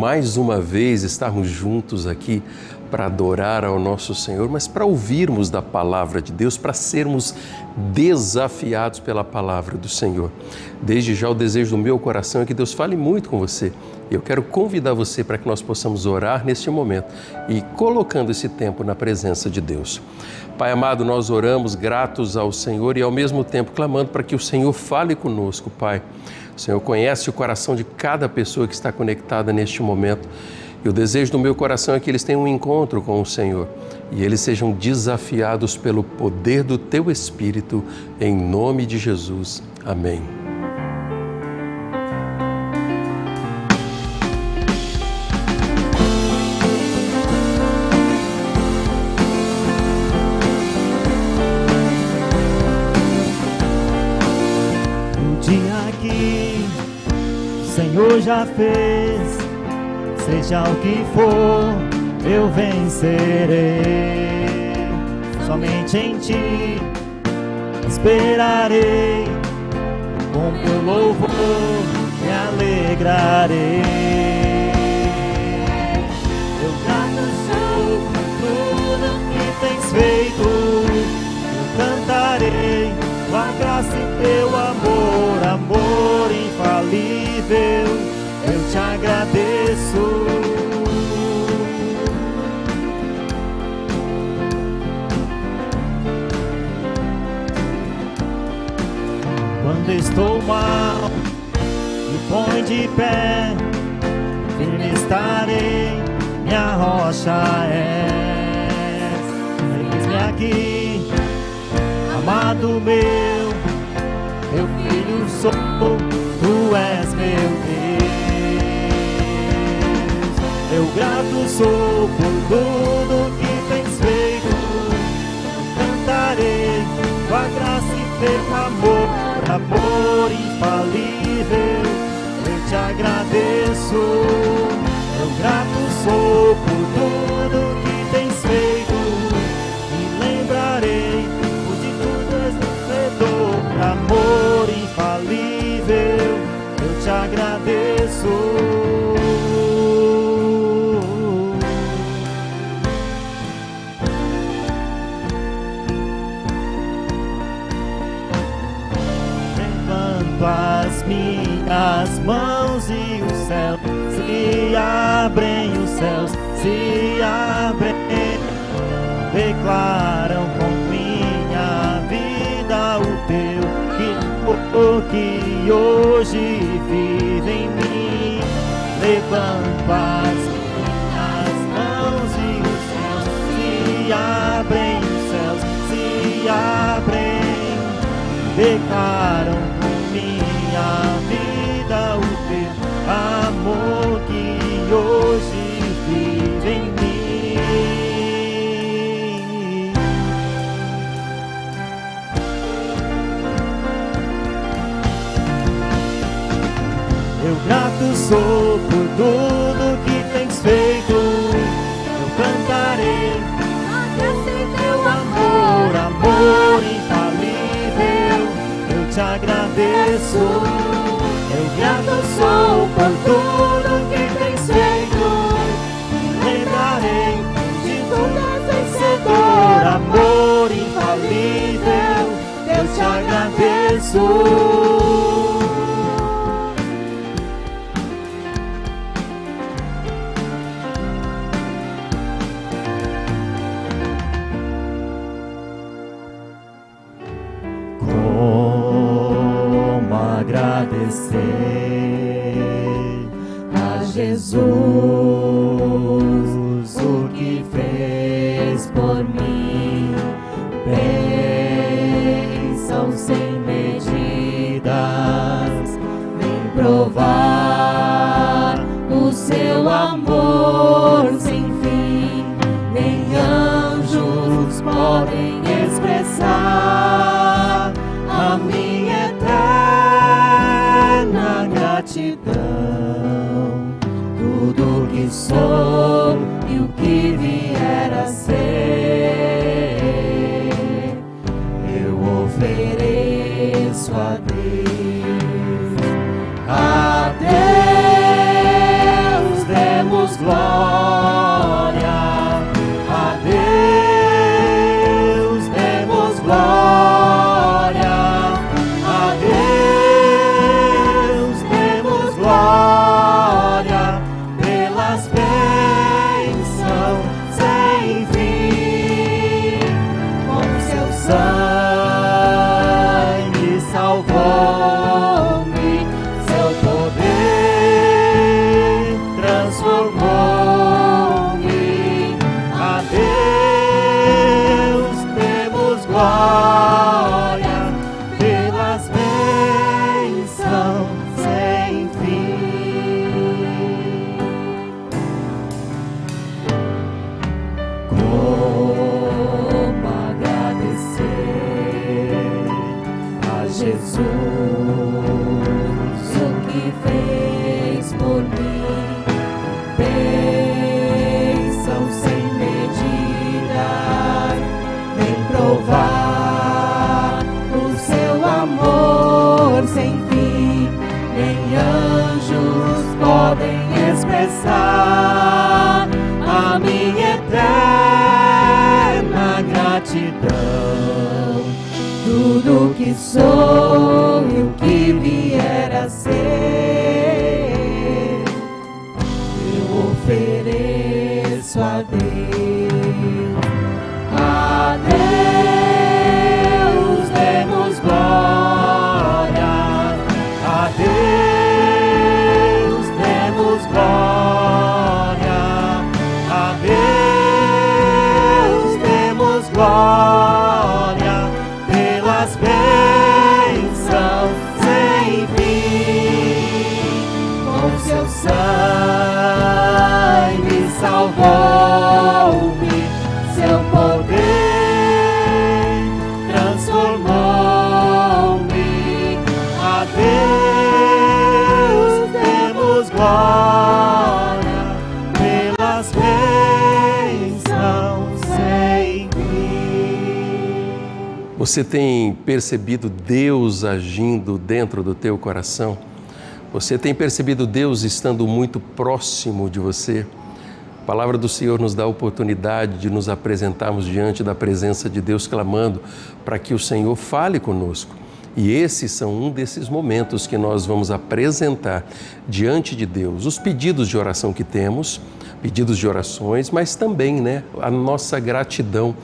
mais uma vez estarmos juntos aqui para adorar ao nosso Senhor, mas para ouvirmos da palavra de Deus, para sermos desafiados pela palavra do Senhor. Desde já o desejo do meu coração é que Deus fale muito com você. Eu quero convidar você para que nós possamos orar neste momento e colocando esse tempo na presença de Deus. Pai amado, nós oramos gratos ao Senhor e ao mesmo tempo clamando para que o Senhor fale conosco, Pai. O Senhor conhece o coração de cada pessoa que está conectada neste momento. E o desejo do meu coração é que eles tenham um encontro com o Senhor e eles sejam desafiados pelo poder do Teu Espírito, em nome de Jesus. Amém. O dia que o Senhor já fez, seja o que for, eu vencerei. Somente em Ti esperarei, com Teu louvor me alegrarei. Eu grato sou por tudo que Tens feito, eu cantarei Tua graça e Teu amor, amor infalível. Eu te agradeço. Quando estou mal, me põe de pé, firme estarei, minha rocha és. Eis-me aqui, amado meu filho sou, Tu és meu Deus. Eu grato sou por tudo que Tens feito, cantarei Tua graça e Teu amor, amor infalível. Eu te agradeço. Eu grato sou por tudo que Tens feito, e lembrarei o de tudo és vencedor, amor infalível. Eu te agradeço. As minhas mãos e os céus se abrem, os céus se abrem, declaram com minha vida o Teu que hoje vive em mim. Levanto as minhas mãos e os céus se abrem, os céus se abrem, declaram minha vida o Teu amor que hoje vive em mim. Eu grato sou por tudo que Tens feito, eu cantarei Teu amor, amor infalível. Eu te agradeço. Eu grato sou por tudo que Tens feito, e lembrarei de tudo vencedor, amor infalível. Eu te agradeço. Agradecer a Jesus o que fez por mim, bênção sem medidas, nem provar o Seu amor sem fim, nem anjos podem expressar a minha eterna gratidão. Tudo que sou e o que vier a ser, eu ofereço a Deus. A Deus A Deus demos glória. A Deus demos glória pelas bênçãos sem fim. Com seu sangue salvou-me, seu poder transformou-me. A Deus demos glória pelas bênçãos sem fim. Como agradecer a Jesus o que fez por mim, bênção sem medida, nem provar o seu amor sem fim, nem anjos podem expressar a minha eterna gratidão. Tudo que sou e o que vier a ser, eu ofereço a Deus. A Deus demos glória. A Deus demos glória. A Deus demos glória pelas bênçãos sem fim. Com seu sangue salvou-me, seu poder transformou-me. A Deus demos glória pelas bênçãos sem fim. Você tem percebido Deus agindo dentro do teu coração? Você tem percebido Deus estando muito próximo de você? A palavra do Senhor nos dá a oportunidade de nos apresentarmos diante da presença de Deus, clamando para que o Senhor fale conosco. E esses são um desses momentos que nós vamos apresentar diante de Deus os pedidos de oração que temos, pedidos de orações, mas também, a nossa gratidão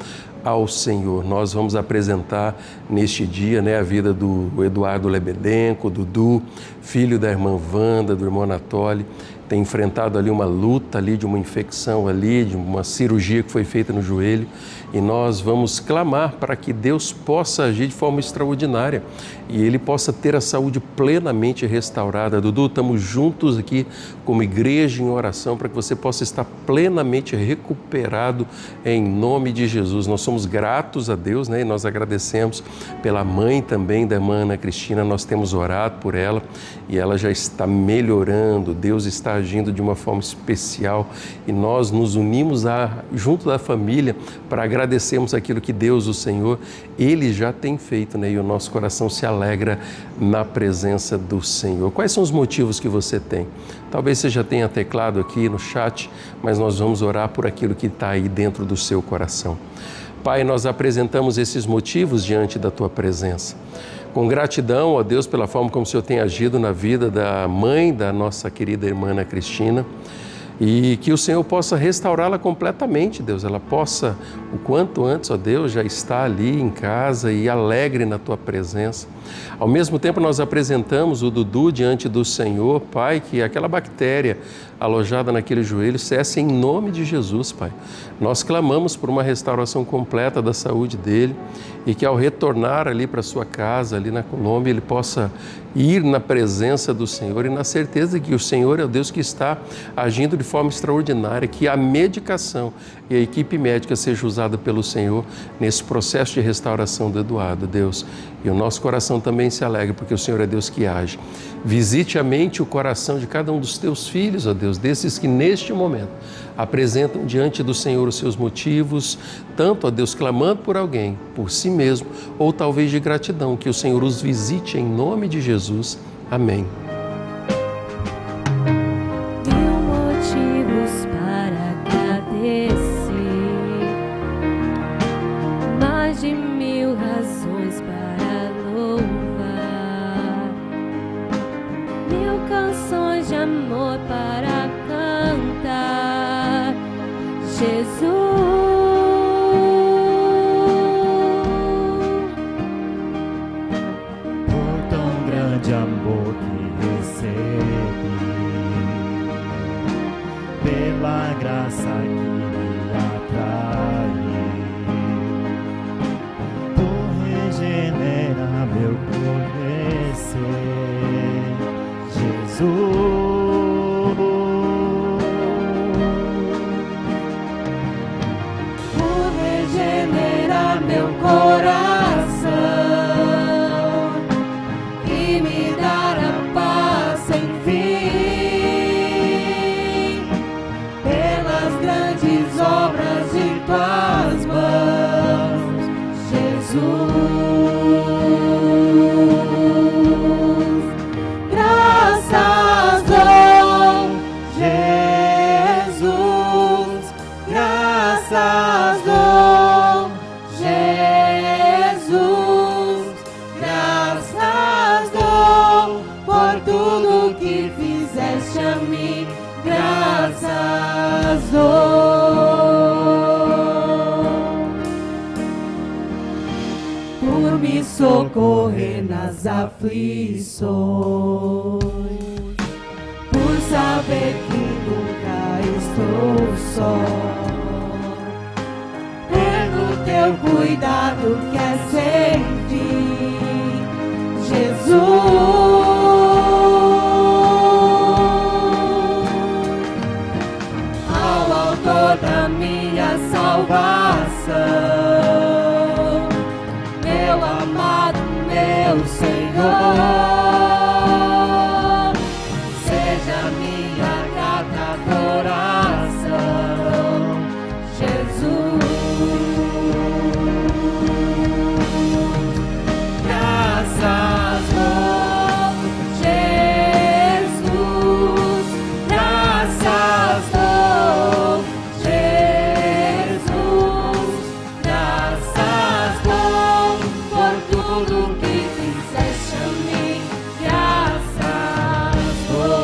ao Senhor. Nós vamos apresentar neste dia, a vida do Eduardo Lebedenco, Dudu, filho da irmã Wanda, do irmão Anatoly, tem enfrentado ali uma luta ali de uma infecção ali, de uma cirurgia que foi feita no joelho, e nós vamos clamar para que Deus possa agir de forma extraordinária e ele possa ter a saúde plenamente restaurada. Dudu, estamos juntos aqui como igreja em oração para que você possa estar plenamente recuperado em nome de Jesus. Nós somos gratos a Deus, e nós agradecemos pela mãe também da irmã Ana Cristina. Nós temos orado por ela e ela já está melhorando. Deus está agindo de uma forma especial e nós nos unimos junto da família para agradecermos aquilo que Deus, o Senhor, Ele já tem feito, e o nosso coração se alegra na presença do Senhor. Quais são os motivos que você tem? Talvez você já tenha teclado aqui no chat, mas nós vamos orar por aquilo que está aí dentro do seu coração. Pai, nós apresentamos esses motivos diante da Tua presença. Com gratidão, ó Deus, pela forma como o Senhor tem agido na vida da mãe da nossa querida irmã Ana Cristina, e que o Senhor possa restaurá-la completamente, Deus. Ela possa, o quanto antes, ó Deus, já estar ali em casa e alegre na Tua presença. Ao mesmo tempo, nós apresentamos o Dudu diante do Senhor, Pai, que aquela bactéria alojada naquele joelho cesse em nome de Jesus, Pai. Nós clamamos por uma restauração completa da saúde dele e que ao retornar ali para sua casa, ali na Colômbia, ele possa ir na presença do Senhor e na certeza de que o Senhor é o Deus que está agindo de forma extraordinária, que a medicação e a equipe médica seja usada pelo Senhor nesse processo de restauração do Eduardo, Deus. E o nosso coração também se alegra, porque o Senhor é Deus que age. Visite a mente e o coração de cada um dos teus filhos, ó Deus, desses que neste momento apresentam diante do Senhor os seus motivos, tanto, ó Deus, clamando por alguém, por si mesmo, ou talvez de gratidão, que o Senhor os visite em nome de Jesus. Amém. Mil motivos para Por tão grande amor que recebi, pela graça que me atraiu, por regenerar meu conhecer, Jesus. Por regenerar meu coração e me dar a paz sem fim, pelas grandes obras de tuas mãos, Jesus. Graças dou, Jesus. Graças dou, Jesus. Graças dou por tudo que fizeste a mim. Graças dou por me socorrer nas aflições, por saber que nunca estou só, pelo teu cuidado que é sem fim, Jesus. Ao autor da minha salvação, meu amado, meu Senhor, seja minha grata adoração, Jesus. Graças dou, Jesus. Graças dou, Jesus. Graças dou por tudo que fizeste a mim. Graças dou.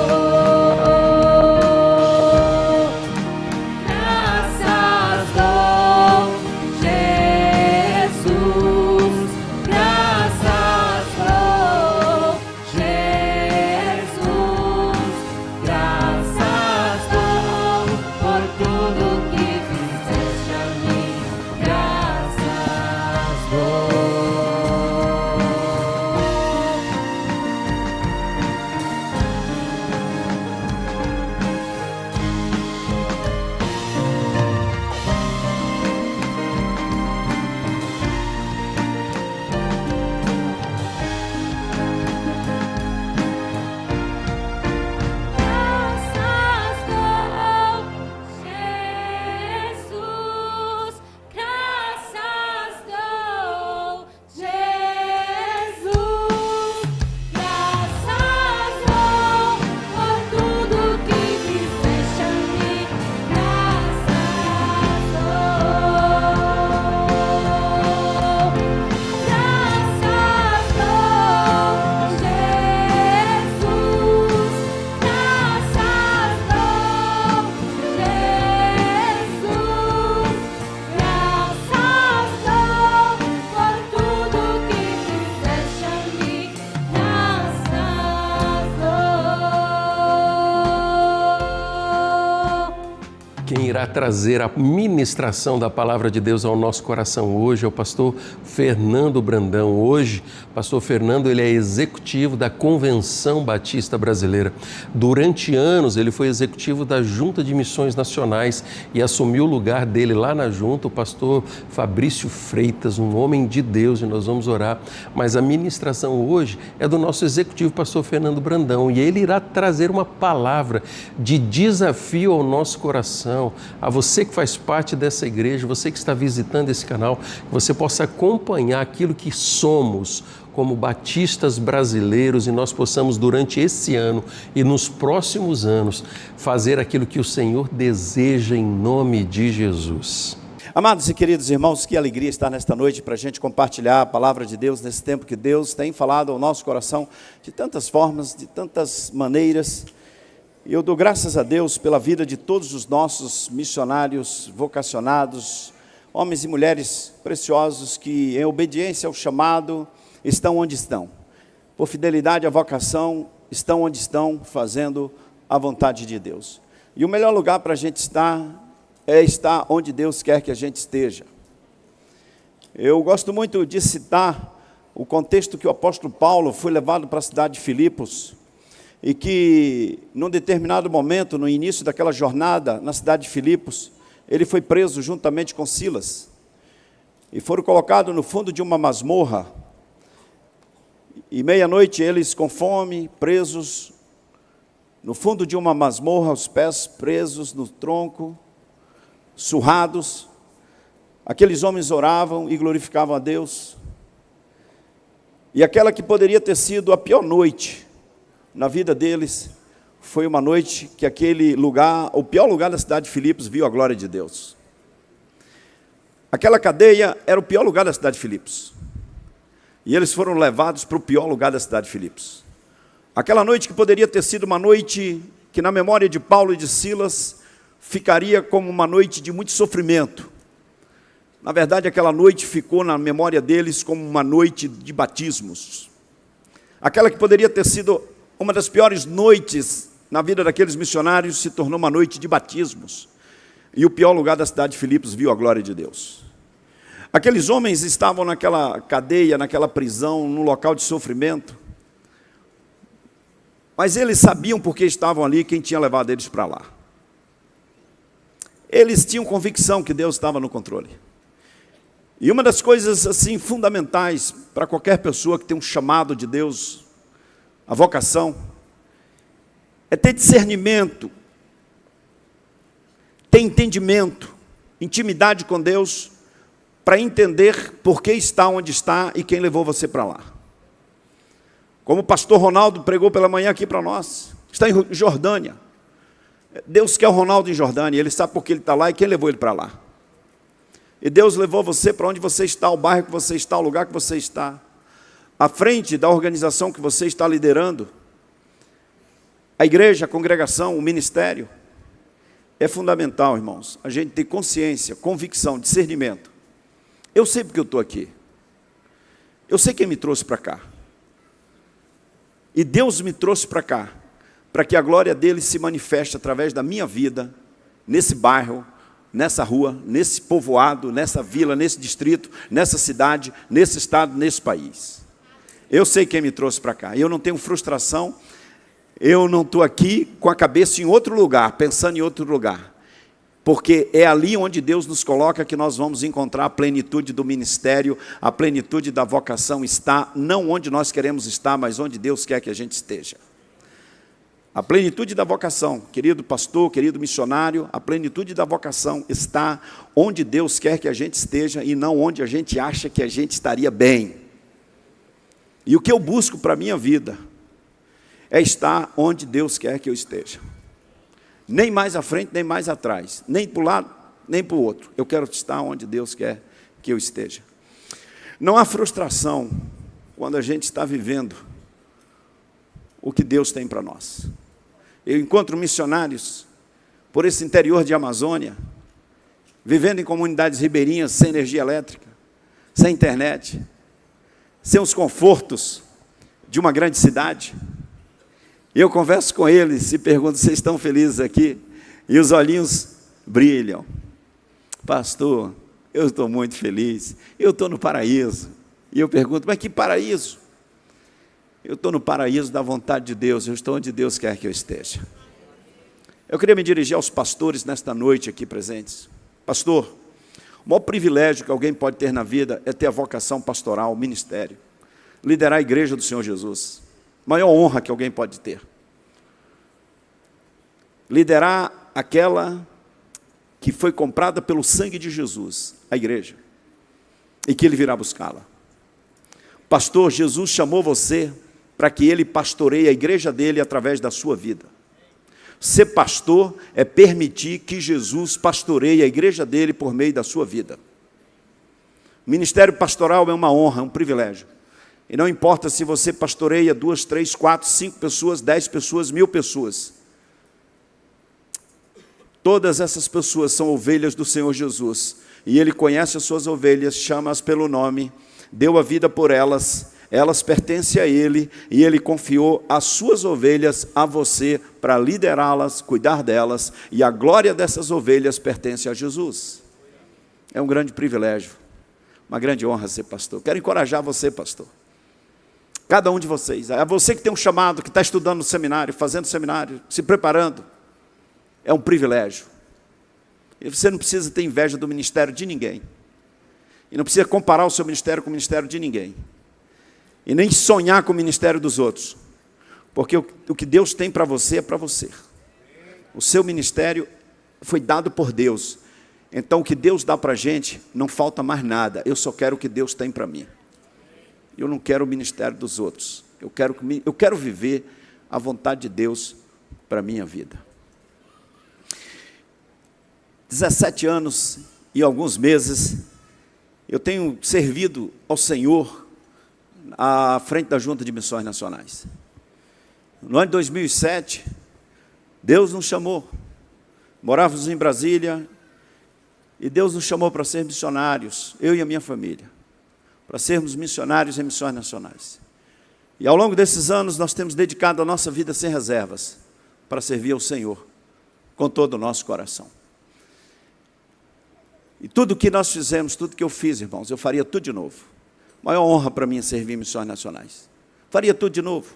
Graças dou, Jesus. Graças dou, Jesus. Graças dou por tudo que fizeste a mim. Graças dou. Graças dou, Jesus. Graças dou, Jesus. Graças dou por tudo que fizeste a mim. Graças dou. Graças dou, Jesus. Graças dou, Jesus. Graças dou por tudo que fizeste a mim. Graças dou. Quem irá trazer a ministração da palavra de Deus ao nosso coração hoje é o pastor Fernando Brandão. Hoje, pastor Fernando, ele é executivo da Convenção Batista Brasileira. Durante anos, ele foi executivo da Junta de Missões Nacionais e assumiu o lugar dele lá na junta, o pastor Fabrício Freitas, um homem de Deus, e nós vamos orar. Mas a ministração hoje é do nosso executivo, pastor Fernando Brandão, e ele irá trazer uma palavra de desafio ao nosso coração, a você que faz parte dessa igreja, você que está visitando esse canal, que você possa acompanhar aquilo que somos como batistas brasileiros e nós possamos durante esse ano e nos próximos anos fazer aquilo que o Senhor deseja em nome de Jesus. Amados e queridos irmãos, que alegria estar nesta noite para a gente compartilhar a palavra de Deus nesse tempo que Deus tem falado ao nosso coração de tantas formas, de tantas maneiras. E eu dou graças a Deus pela vida de todos os nossos missionários vocacionados, homens e mulheres preciosos que, em obediência ao chamado, estão onde estão. Por fidelidade à vocação, estão onde estão, fazendo a vontade de Deus. E o melhor lugar para a gente estar é estar onde Deus quer que a gente esteja. Eu gosto muito de citar o contexto que o apóstolo Paulo foi levado para a cidade de Filipos, e que, num determinado momento, no início daquela jornada na cidade de Filipos, ele foi preso juntamente com Silas, e foram colocados no fundo de uma masmorra, e meia-noite eles com fome, presos, no fundo de uma masmorra, os pés presos no tronco, surrados. Aqueles homens oravam e glorificavam a Deus, e aquela que poderia ter sido a pior noite na vida deles, foi uma noite que aquele lugar, o pior lugar da cidade de Filipos, viu a glória de Deus. Aquela cadeia era o pior lugar da cidade de Filipos, e eles foram levados para o pior lugar da cidade de Filipos. Aquela noite que poderia ter sido uma noite que na memória de Paulo e de Silas, ficaria como uma noite de muito sofrimento. Na verdade, aquela noite ficou na memória deles como uma noite de batismos. Aquela que poderia ter sido uma das piores noites na vida daqueles missionários, se tornou uma noite de batismos. E o pior lugar da cidade de Filipos viu a glória de Deus. Aqueles homens estavam naquela cadeia, naquela prisão, num local de sofrimento. Mas eles sabiam por que estavam ali, quem tinha levado eles para lá. Eles tinham convicção que Deus estava no controle. E uma das coisas assim fundamentais para qualquer pessoa que tem um chamado de Deus, a vocação, é ter discernimento, ter entendimento, intimidade com Deus, para entender por que está onde está e quem levou você para lá. Como o pastor Ronaldo pregou pela manhã aqui para nós, está em Jordânia. Deus quer o Ronaldo em Jordânia, ele sabe por que ele está lá e quem levou ele para lá. E Deus levou você para onde você está, o bairro que você está, o lugar que você está, à frente da organização que você está liderando, a igreja, a congregação, o ministério. É fundamental, irmãos, a gente ter consciência, convicção, discernimento. Eu sei porque eu estou aqui. Eu sei quem me trouxe para cá. E Deus me trouxe para cá, para que a glória dele se manifeste através da minha vida, nesse bairro, nessa rua, nesse povoado, nessa vila, nesse distrito, nessa cidade, nesse estado, nesse país. Eu sei quem me trouxe para cá. Eu não tenho frustração, eu não estou aqui com a cabeça em outro lugar, pensando em outro lugar. Porque é ali onde Deus nos coloca que nós vamos encontrar a plenitude do ministério, a plenitude da vocação está, não onde nós queremos estar, mas onde Deus quer que a gente esteja. A plenitude da vocação, querido pastor, querido missionário, a plenitude da vocação está onde Deus quer que a gente esteja e não onde a gente acha que a gente estaria bem. E o que eu busco para a minha vida é estar onde Deus quer que eu esteja. Nem mais à frente, nem mais atrás, nem para um lado, nem para o outro. Eu quero estar onde Deus quer que eu esteja. Não há frustração quando a gente está vivendo o que Deus tem para nós. Eu encontro missionários por esse interior de Amazônia, vivendo em comunidades ribeirinhas, sem energia elétrica, sem internet, sem os confortos de uma grande cidade. E eu converso com eles e pergunto, vocês estão felizes aqui? E os olhinhos brilham. Pastor, eu estou muito feliz, eu estou no paraíso. E eu pergunto, mas que paraíso? Eu estou no paraíso da vontade de Deus, eu estou onde Deus quer que eu esteja. Eu queria me dirigir aos pastores nesta noite aqui presentes. Pastor, o maior privilégio que alguém pode ter na vida é ter a vocação pastoral, o ministério, liderar a igreja do Senhor Jesus. Maior honra que alguém pode ter. Liderar aquela que foi comprada pelo sangue de Jesus, a igreja, e que Ele virá buscá-la. Pastor, Jesus chamou você para que Ele pastoreie a igreja dEle através da sua vida. Ser pastor é permitir que Jesus pastoreie a igreja dEle por meio da sua vida. O ministério pastoral é uma honra, é um privilégio. E não importa se você pastoreia 2, 3, 4, 5 pessoas, 10 pessoas, 1000 pessoas. Todas essas pessoas são ovelhas do Senhor Jesus. E Ele conhece as suas ovelhas, chama-as pelo nome, deu a vida por elas, elas pertencem a Ele, e Ele confiou as suas ovelhas a você para liderá-las, cuidar delas, e a glória dessas ovelhas pertence a Jesus. É um grande privilégio, uma grande honra ser pastor. Quero encorajar você, pastor. Cada um de vocês. É você que tem um chamado, que está estudando no seminário, fazendo seminário, se preparando. É um privilégio. E você não precisa ter inveja do ministério de ninguém. E não precisa comparar o seu ministério com o ministério de ninguém. E nem sonhar com o ministério dos outros. Porque o que Deus tem para você é para você. O seu ministério foi dado por Deus. Então o que Deus dá para a gente, não falta mais nada. Eu só quero o que Deus tem para mim. Eu não quero o ministério dos outros. Eu quero viver a vontade de Deus para a minha vida. 17 anos e alguns meses, eu tenho servido ao Senhor à frente da Junta de Missões Nacionais. No ano de 2007, Deus nos chamou. Morávamos em Brasília, e Deus nos chamou para ser missionários, eu e a minha família, para sermos missionários em missões nacionais. E ao longo desses anos, nós temos dedicado a nossa vida sem reservas, para servir ao Senhor, com todo o nosso coração. E tudo que nós fizemos, tudo que eu fiz, irmãos, eu faria tudo de novo. Maior honra para mim é servir em missões nacionais. Faria tudo de novo.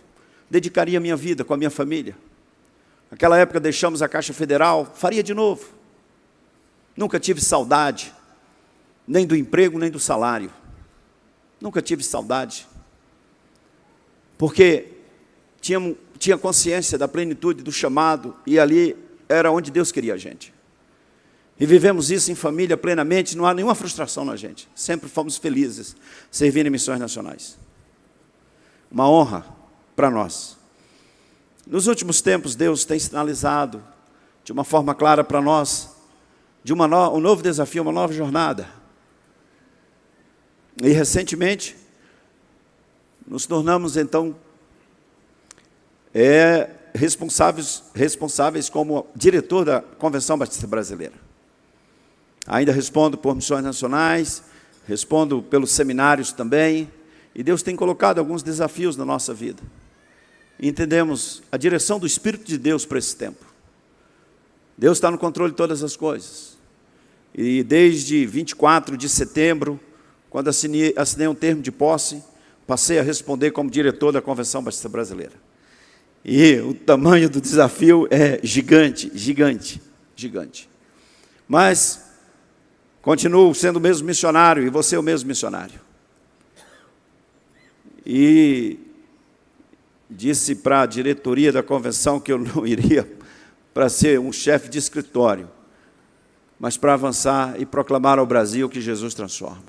Dedicaria a minha vida com a minha família. Naquela época deixamos a Caixa Federal, faria de novo. Nunca tive saudade, nem do emprego, nem do salário. Nunca tive saudade. Porque tinha consciência da plenitude do chamado, e ali era onde Deus queria a gente. E vivemos isso em família plenamente, não há nenhuma frustração na gente. Sempre fomos felizes servindo em missões nacionais. Uma honra para nós. Nos últimos tempos, Deus tem sinalizado de uma forma clara para nós de um novo desafio, uma nova jornada. E recentemente, nos tornamos então responsáveis como diretor da Convenção Batista Brasileira. Ainda respondo por missões nacionais, respondo pelos seminários também, e Deus tem colocado alguns desafios na nossa vida. E entendemos a direção do Espírito de Deus para esse tempo. Deus está no controle de todas as coisas. E desde 24 de setembro, quando assinei um termo de posse, passei a responder como diretor da Convenção Batista Brasileira. E o tamanho do desafio é gigante, gigante, gigante. Mas continuo sendo o mesmo missionário, e você é o mesmo missionário. E disse para a diretoria da convenção que eu não iria para ser um chefe de escritório, mas para avançar e proclamar ao Brasil que Jesus transforma.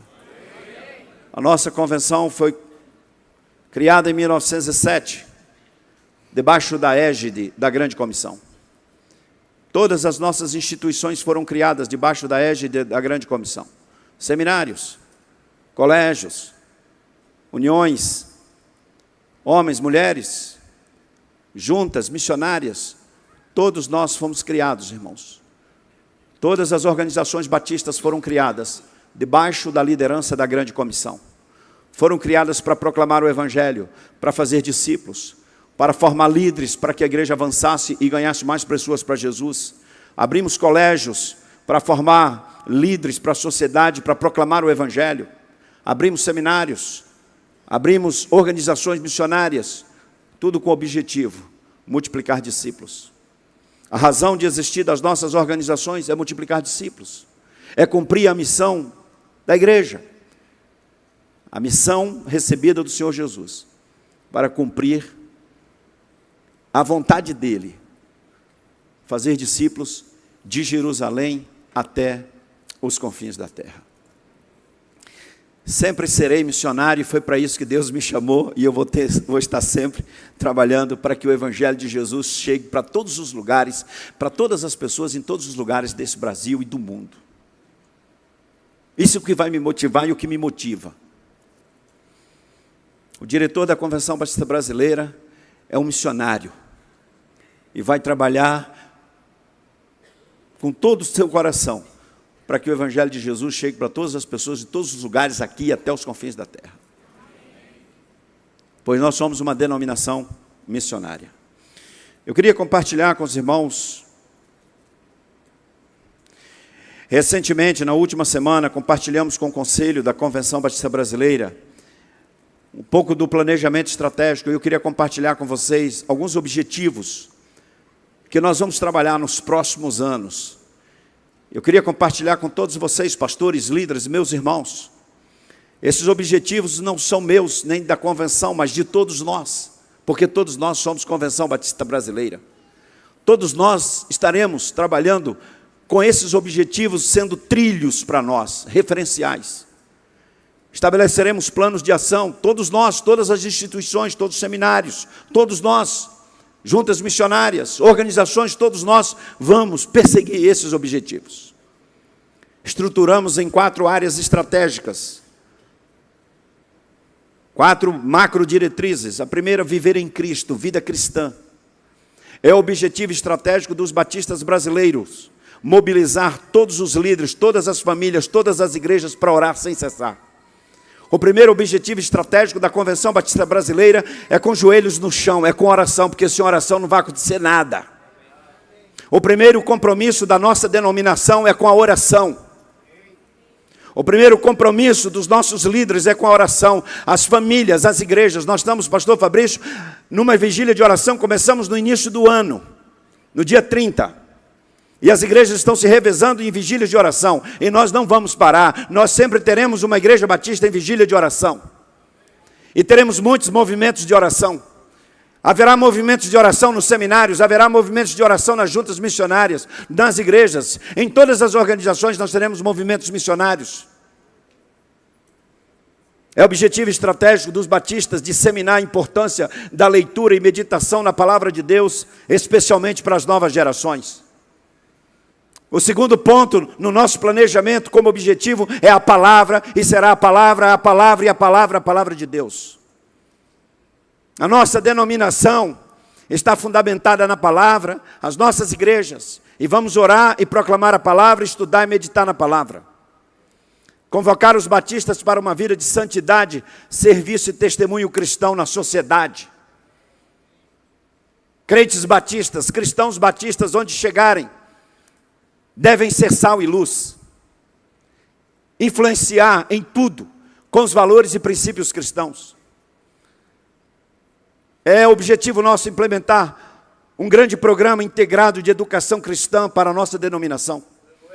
A nossa convenção foi criada em 1907, debaixo da égide da Grande Comissão. Todas as nossas instituições foram criadas debaixo da égide da Grande Comissão. Seminários, colégios, uniões, homens, mulheres, juntas, missionárias, todos nós fomos criados, irmãos. Todas as organizações batistas foram criadas debaixo da liderança da Grande Comissão. Foram criadas para proclamar o Evangelho, para fazer discípulos, para formar líderes, para que a igreja avançasse e ganhasse mais pessoas para Jesus. Abrimos colégios para formar líderes para a sociedade, para proclamar o Evangelho. Abrimos seminários, abrimos organizações missionárias, tudo com o objetivo, multiplicar discípulos. A razão de existir das nossas organizações é multiplicar discípulos, é cumprir a missão da igreja, a missão recebida do Senhor Jesus, para cumprir a vontade dele, fazer discípulos de Jerusalém até os confins da terra. Sempre serei missionário, e foi para isso que Deus me chamou, e eu vou estar sempre trabalhando para que o Evangelho de Jesus chegue para todos os lugares, para todas as pessoas em todos os lugares desse Brasil e do mundo. Isso é o que vai me motivar e o que me motiva. O diretor da Convenção Batista Brasileira é um missionário, e vai trabalhar com todo o seu coração, para que o Evangelho de Jesus chegue para todas as pessoas de todos os lugares aqui até os confins da terra. Pois nós somos uma denominação missionária. Eu queria compartilhar com os irmãos, recentemente, na última semana, compartilhamos com o Conselho da Convenção Batista Brasileira um pouco do planejamento estratégico. Eu queria compartilhar com vocês alguns objetivos que nós vamos trabalhar nos próximos anos. Eu queria compartilhar com todos vocês, pastores, líderes, meus irmãos. Esses objetivos não são meus, nem da convenção, mas de todos nós, porque todos nós somos Convenção Batista Brasileira. Todos nós estaremos trabalhando com esses objetivos sendo trilhos para nós, referenciais. Estabeleceremos planos de ação, todos nós, todas as instituições, todos os seminários, todos nós, juntas missionárias, organizações, todos nós vamos perseguir esses objetivos. Estruturamos em 4 áreas estratégicas, 4 macro diretrizes. A primeira, viver em Cristo, vida cristã. É o objetivo estratégico dos batistas brasileiros, mobilizar todos os líderes, todas as famílias, todas as igrejas para orar sem cessar. O primeiro objetivo estratégico da Convenção Batista Brasileira é com joelhos no chão, é com oração, porque sem oração não vai acontecer nada. O primeiro compromisso da nossa denominação é com a oração. O primeiro compromisso dos nossos líderes é com a oração. As famílias, as igrejas, nós estamos, pastor Fabrício, numa vigília de oração, começamos no início do ano, no dia 30. E as igrejas estão se revezando em vigílias de oração. E nós não vamos parar. Nós sempre teremos uma igreja batista em vigília de oração. E teremos muitos movimentos de oração. Haverá movimentos de oração nos seminários, haverá movimentos de oração nas juntas missionárias, nas igrejas. Em todas as organizações nós teremos movimentos missionários. É o objetivo estratégico dos batistas disseminar a importância da leitura e meditação na palavra de Deus, especialmente para as novas gerações. O segundo ponto no nosso planejamento como objetivo é a palavra, e será a palavra e a palavra de Deus. A nossa denominação está fundamentada na palavra, as nossas igrejas, e vamos orar e proclamar a palavra, estudar e meditar na palavra. Convocar os batistas para uma vida de santidade, serviço e testemunho cristão na sociedade. Crentes batistas, cristãos batistas, onde chegarem, devem ser sal e luz, influenciar em tudo com os valores e princípios cristãos. É objetivo nosso implementar um grande programa integrado de educação cristã para a nossa denominação.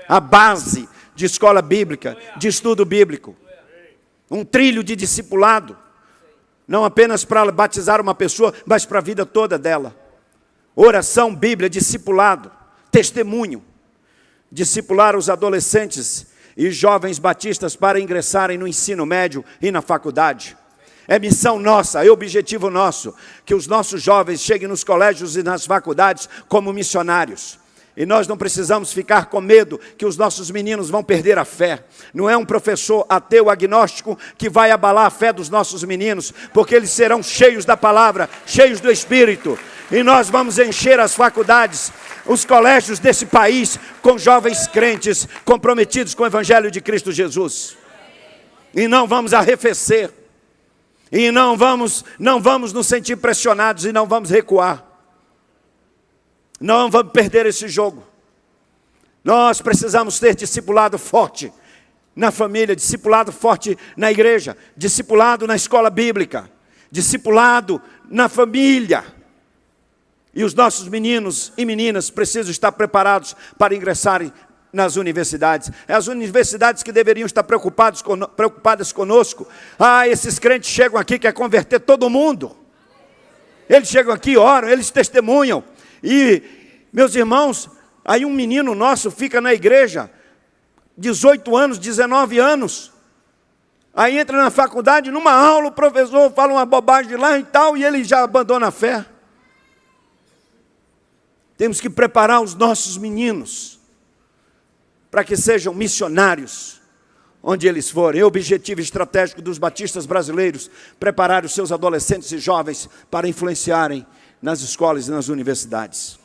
A base de escola bíblica, de estudo bíblico. Um trilho de discipulado, não apenas para batizar uma pessoa, mas para a vida toda dela. Oração, Bíblia, discipulado, testemunho. Discipular os adolescentes e jovens batistas para ingressarem no ensino médio e na faculdade. É missão nossa, é objetivo nosso, que os nossos jovens cheguem nos colégios e nas faculdades como missionários. E nós não precisamos ficar com medo que os nossos meninos vão perder a fé. Não é um professor ateu, agnóstico, que vai abalar a fé dos nossos meninos, porque eles serão cheios da palavra, cheios do Espírito. E nós vamos encher as faculdades, os colégios desse país, com jovens crentes comprometidos com o Evangelho de Cristo Jesus. E não vamos arrefecer. E não vamos nos sentir pressionados e não vamos recuar. Não vamos perder esse jogo. Nós precisamos ter discipulado forte na família, discipulado forte na igreja, discipulado na escola bíblica, discipulado na família. E os nossos meninos e meninas precisam estar preparados para ingressarem nas universidades. É as universidades que deveriam estar preocupadas conosco. Esses crentes chegam aqui, quer converter todo mundo. Eles chegam aqui, oram, eles testemunham. E, meus irmãos, aí um menino nosso fica na igreja, 18 anos, 19 anos. Aí entra na faculdade, numa aula, o professor fala uma bobagem lá e tal, e ele já abandona a fé. Temos que preparar os nossos meninos para que sejam missionários onde eles forem. É o objetivo estratégico dos batistas brasileiros, preparar os seus adolescentes e jovens para influenciarem nas escolas e nas universidades.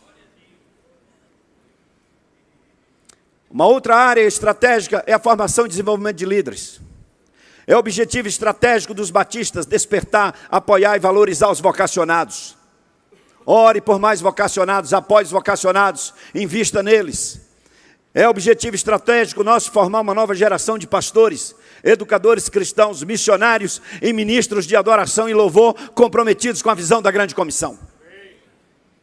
Uma outra área estratégica é a formação e desenvolvimento de líderes. É o objetivo estratégico dos batistas despertar, apoiar e valorizar os vocacionados. Ore por mais vocacionados, apoie os vocacionados, invista neles. É objetivo estratégico nosso formar uma nova geração de pastores, educadores cristãos, missionários e ministros de adoração e louvor comprometidos com a visão da grande comissão.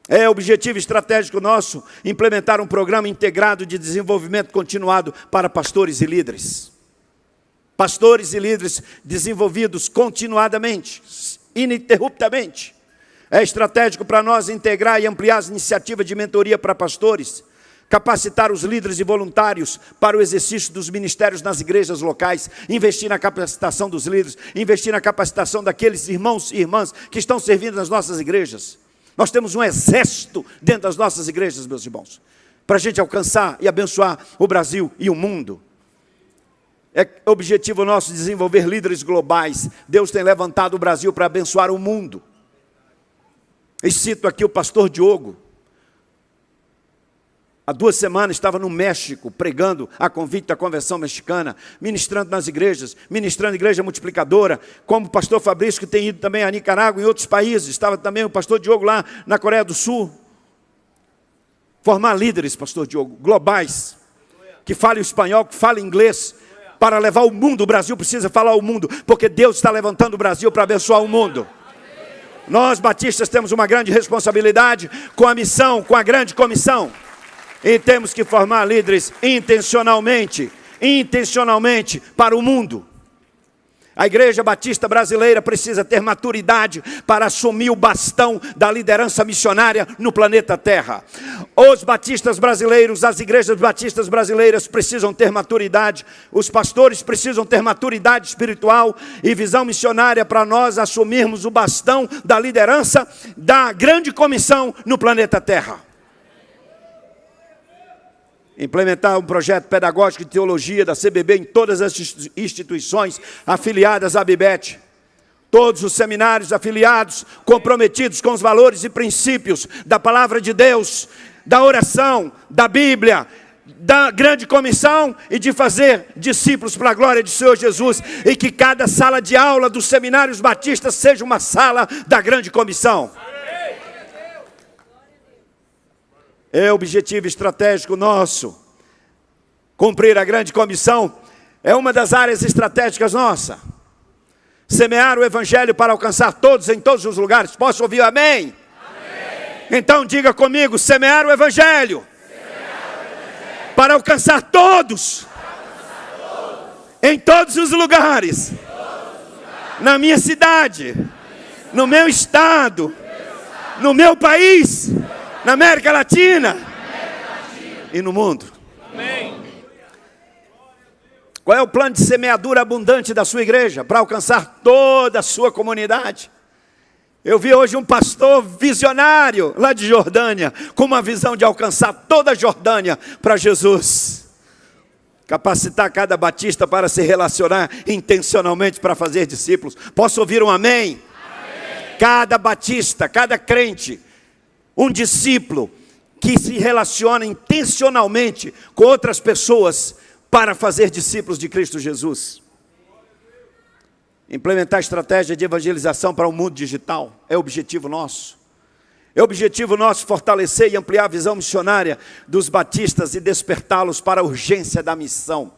É objetivo estratégico nosso implementar um programa integrado de desenvolvimento continuado para pastores e líderes. Pastores e líderes desenvolvidos continuadamente, ininterruptamente. É estratégico para nós integrar e ampliar as iniciativas de mentoria para pastores, capacitar os líderes e voluntários para o exercício dos ministérios nas igrejas locais, investir na capacitação dos líderes, investir na capacitação daqueles irmãos e irmãs que estão servindo nas nossas igrejas. Nós temos um exército dentro das nossas igrejas, meus irmãos, para a gente alcançar e abençoar o Brasil e o mundo. É objetivo nosso desenvolver líderes globais. Deus tem levantado o Brasil para abençoar o mundo. E cito aqui o pastor Diogo. Há 2 semanas estava no México, pregando a convite da convenção mexicana, ministrando nas igrejas, ministrando igreja multiplicadora, como o pastor Fabrício, que tem ido também a Nicarágua e em outros países. Estava também o pastor Diogo lá na Coreia do Sul. Formar líderes, pastor Diogo, globais, que falem o espanhol, que falem inglês, para levar o mundo. O Brasil precisa falar o mundo, porque Deus está levantando o Brasil para abençoar o mundo. Nós, batistas, temos uma grande responsabilidade com a missão, com a grande comissão. E temos que formar líderes intencionalmente para o mundo. A Igreja Batista Brasileira precisa ter maturidade para assumir o bastão da liderança missionária no planeta Terra. Os batistas brasileiros, as igrejas batistas brasileiras precisam ter maturidade, os pastores precisam ter maturidade espiritual e visão missionária para nós assumirmos o bastão da liderança da grande comissão no planeta Terra. Implementar um projeto pedagógico de teologia da CBB em todas as instituições afiliadas à Bibete. Todos os seminários afiliados, comprometidos com os valores e princípios da palavra de Deus, da oração, da Bíblia, da grande comissão e de fazer discípulos para a glória de Senhor Jesus. E que cada sala de aula dos seminários batistas seja uma sala da grande comissão. É o objetivo estratégico nosso. Cumprir a grande comissão é uma das áreas estratégicas nossa. Semear o evangelho para alcançar todos em todos os lugares. Posso ouvir amém? Amém. Então diga comigo, semear o evangelho. Para alcançar todos. Em todos os lugares. Na minha cidade. No meu estado. No meu país. Na América Latina e no mundo. Amém. Qual é o plano de semeadura abundante da sua igreja para alcançar toda a sua comunidade? Eu vi hoje um pastor visionário lá de Jordânia, com uma visão de alcançar toda a Jordânia para Jesus. Capacitar cada batista para se relacionar intencionalmente para fazer discípulos. Posso ouvir um amém? Amém. Cada batista, cada crente, um discípulo que se relaciona intencionalmente com outras pessoas para fazer discípulos de Cristo Jesus. Implementar estratégia de evangelização para o mundo digital é objetivo nosso. É objetivo nosso fortalecer e ampliar a visão missionária dos batistas e despertá-los para a urgência da missão.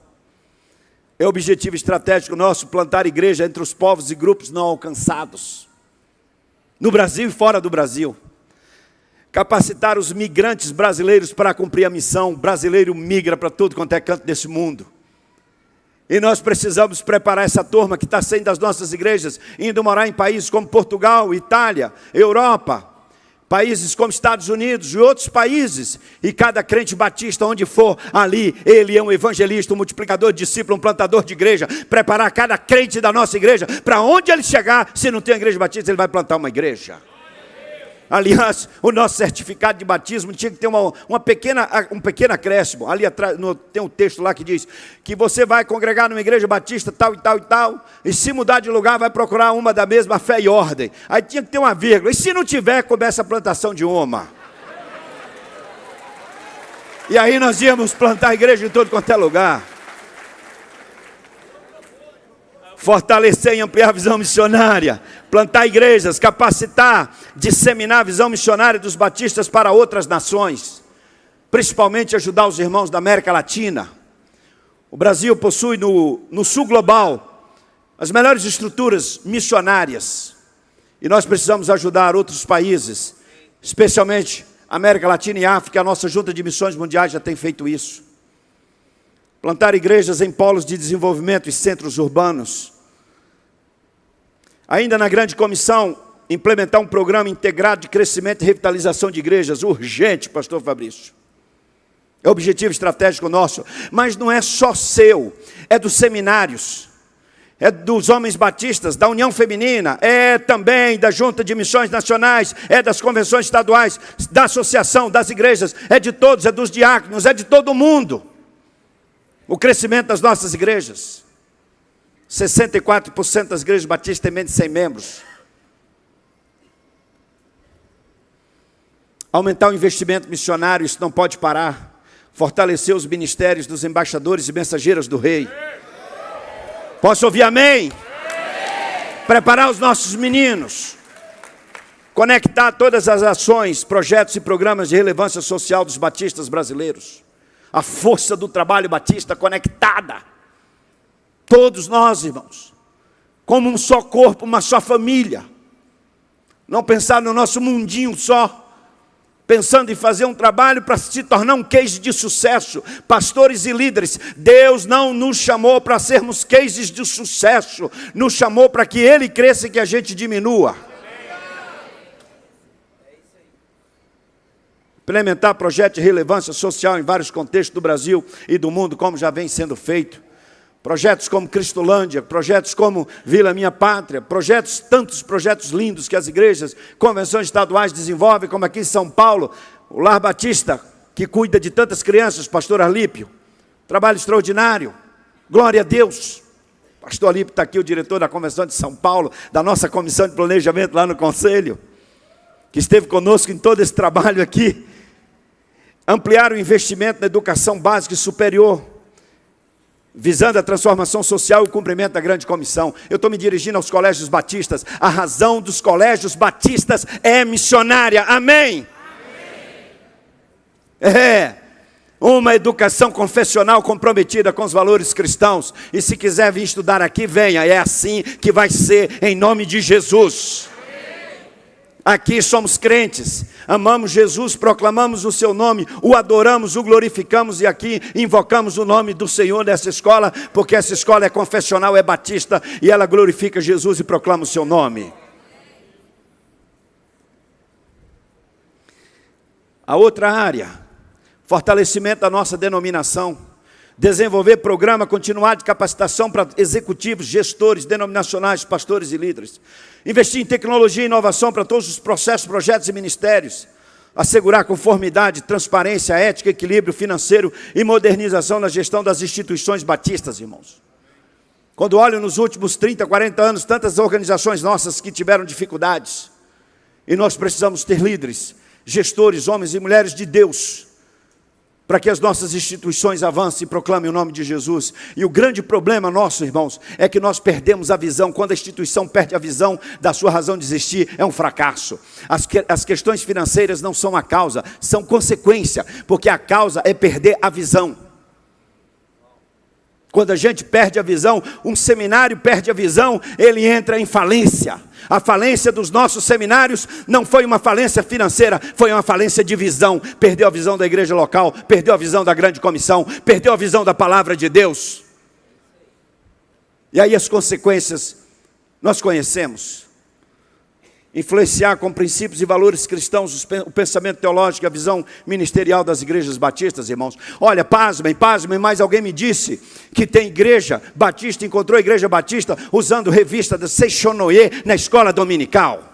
É objetivo estratégico nosso plantar igreja entre os povos e grupos não alcançados, no Brasil e fora do Brasil. Capacitar os migrantes brasileiros para cumprir a missão. O brasileiro migra para tudo quanto é canto desse mundo. E nós precisamos preparar essa turma que está saindo das nossas igrejas, indo morar em países como Portugal, Itália, Europa, países como Estados Unidos e outros países. E cada crente batista, onde for, ali, ele é um evangelista, um multiplicador de discípulos, um plantador de igreja. Preparar cada crente da nossa igreja, para onde ele chegar, se não tem igreja batista, ele vai plantar uma igreja. Aliás, o nosso certificado de batismo tinha que ter um pequeno acréscimo. Ali atrás tem um texto lá que diz que você vai congregar numa igreja batista tal e tal e tal, e se mudar de lugar vai procurar uma da mesma fé e ordem. Aí tinha que ter uma vírgula. E se não tiver, começa a plantação de uma. E aí nós íamos plantar igreja em todo quanto é lugar. Fortalecer e ampliar a visão missionária, plantar igrejas, capacitar, disseminar a visão missionária dos batistas para outras nações, principalmente ajudar os irmãos da América Latina. O Brasil possui no sul global as melhores estruturas missionárias e nós precisamos ajudar outros países, especialmente América Latina e África. A nossa Junta de Missões Mundiais já tem feito isso. Plantar igrejas em polos de desenvolvimento e centros urbanos. Ainda na grande comissão, implementar um programa integrado de crescimento e revitalização de igrejas. Urgente, pastor Fabrício. É objetivo estratégico nosso. Mas não é só seu, é dos seminários, é dos homens batistas, da União Feminina, é também da Junta de Missões Nacionais, é das convenções estaduais, da associação, das igrejas, é de todos, é dos diáconos, é de todo mundo. O crescimento das nossas igrejas. 64% das igrejas batistas têm menos de 100 membros. Aumentar o investimento missionário, isso não pode parar. Fortalecer os ministérios dos embaixadores e mensageiros do rei. Posso ouvir amém? Preparar os nossos meninos. Conectar todas as ações, projetos e programas de relevância social dos batistas brasileiros. A força do trabalho batista conectada. Todos nós, irmãos, como um só corpo, uma só família. Não pensar no nosso mundinho só. Pensando em fazer um trabalho para se tornar um case de sucesso. Pastores e líderes, Deus não nos chamou para sermos cases de sucesso. Nos chamou para que Ele cresça e que a gente diminua. Implementar projetos de relevância social em vários contextos do Brasil e do mundo, como já vem sendo feito. Projetos como Cristolândia, projetos como Vila Minha Pátria, tantos projetos lindos que as igrejas, convenções estaduais desenvolvem, como aqui em São Paulo, o Lar Batista, que cuida de tantas crianças, pastor Arlípio. Trabalho extraordinário, glória a Deus. Pastor Arlípio está aqui, o diretor da Convenção de São Paulo, da nossa comissão de planejamento lá no Conselho, que esteve conosco em todo esse trabalho aqui. Ampliar o investimento na educação básica e superior, visando a transformação social e o cumprimento da grande comissão. Eu estou me dirigindo aos colégios batistas. A razão dos colégios batistas é missionária. Amém? É uma educação confessional comprometida com os valores cristãos. E se quiser vir estudar aqui, venha. É assim que vai ser, em nome de Jesus. Aqui somos crentes, amamos Jesus, proclamamos o seu nome, o adoramos, o glorificamos e aqui invocamos o nome do Senhor nessa escola, porque essa escola é confessional, é batista e ela glorifica Jesus e proclama o seu nome. A outra área, fortalecimento da nossa denominação. Desenvolver programa continuado de capacitação para executivos, gestores, denominacionais, pastores e líderes. Investir em tecnologia e inovação para todos os processos, projetos e ministérios. Assegurar conformidade, transparência, ética, equilíbrio financeiro e modernização na gestão das instituições batistas, irmãos. Quando olho nos últimos 30, 40 anos, tantas organizações nossas que tiveram dificuldades. E nós precisamos ter líderes, gestores, homens e mulheres de Deus, para que as nossas instituições avancem e proclamem o nome de Jesus. E o grande problema nosso, irmãos, é que nós perdemos a visão. Quando a instituição perde a visão da sua razão de existir, é um fracasso. As questões financeiras não são a causa, são consequência, porque a causa é perder a visão. Quando a gente perde a visão, um seminário perde a visão, ele entra em falência. A falência dos nossos seminários não foi uma falência financeira, foi uma falência de visão. Perdeu a visão da igreja local, perdeu a visão da grande comissão, perdeu a visão da palavra de Deus. E aí as consequências nós conhecemos. Influenciar com princípios e valores cristãos o pensamento teológico e a visão ministerial das igrejas batistas, irmãos. Olha, pasmem, mas alguém me disse que tem igreja batista, encontrou a igreja batista usando revista da Seixonoye na escola dominical.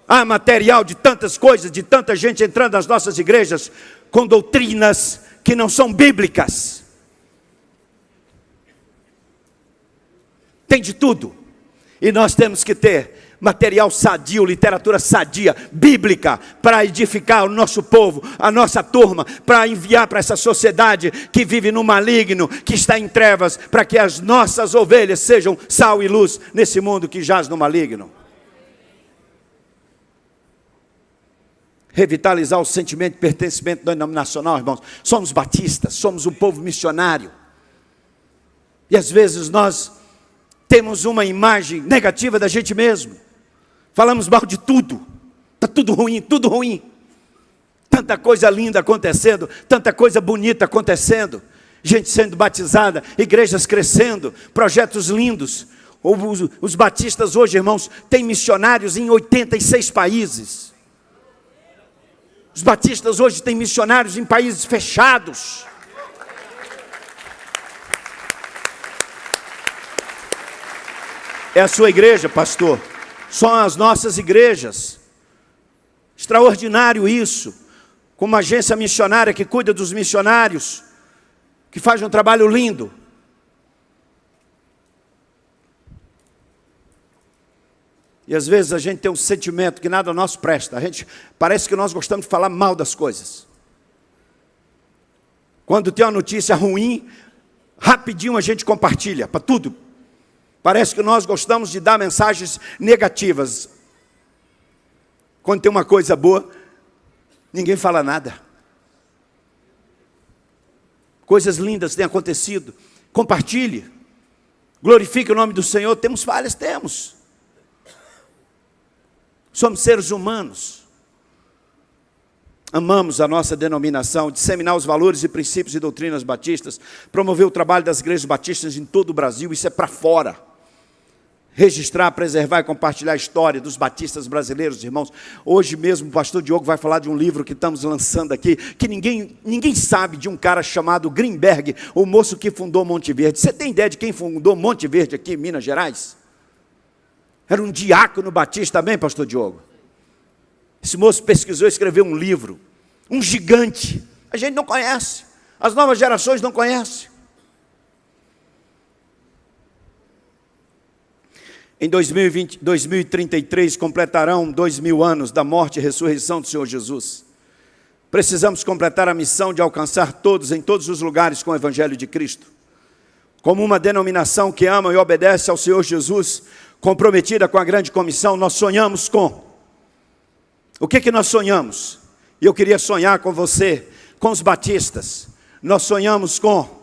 Há material de tantas coisas, de tanta gente entrando nas nossas igrejas com doutrinas que não são bíblicas. Tem de tudo. E nós temos que ter material sadio, literatura sadia, bíblica, para edificar o nosso povo, a nossa turma, para enviar para essa sociedade que vive no maligno, que está em trevas, para que as nossas ovelhas sejam sal e luz nesse mundo que jaz no maligno. Revitalizar o sentimento de pertencimento denominacional, irmãos. Somos batistas, somos um povo missionário. E às vezes nós temos uma imagem negativa da gente mesmo. Falamos mal de tudo. Está tudo ruim, tudo ruim. Tanta coisa linda acontecendo, tanta coisa bonita acontecendo. Gente sendo batizada, igrejas crescendo, projetos lindos. Os batistas hoje, irmãos, têm missionários em 86 países. Os batistas hoje têm missionários em países fechados. É a sua igreja, pastor. São as nossas igrejas. Extraordinário isso. Com uma agência missionária que cuida dos missionários, que faz um trabalho lindo. E às vezes a gente tem um sentimento que nada nosso presta. Parece que nós gostamos de falar mal das coisas. Quando tem uma notícia ruim, rapidinho a gente compartilha para tudo. Parece que nós gostamos de dar mensagens negativas. Quando tem uma coisa boa, ninguém fala nada. Coisas lindas têm acontecido. Compartilhe. Glorifique o nome do Senhor. Temos falhas? Temos. Somos seres humanos. Amamos a nossa denominação, disseminar os valores e princípios e doutrinas batistas, promover o trabalho das igrejas batistas em todo o Brasil. Isso é para fora. Registrar, preservar e compartilhar a história dos batistas brasileiros, irmãos. Hoje mesmo o pastor Diogo vai falar de um livro que estamos lançando aqui, que ninguém sabe, de um cara chamado Grimberg, o moço que fundou Monte Verde. Você tem ideia de quem fundou Monte Verde aqui em Minas Gerais? Era um diácono batista também, pastor Diogo. Esse moço pesquisou e escreveu um livro, um gigante. A gente não conhece, as novas gerações não conhecem. Em 2033 completarão 2000 anos da morte e ressurreição do Senhor Jesus. Precisamos completar a missão de alcançar todos, em todos os lugares, com o Evangelho de Cristo. Como uma denominação que ama e obedece ao Senhor Jesus, comprometida com a grande comissão, nós sonhamos com... O que nós sonhamos? E eu queria sonhar com você, com os batistas. Nós sonhamos com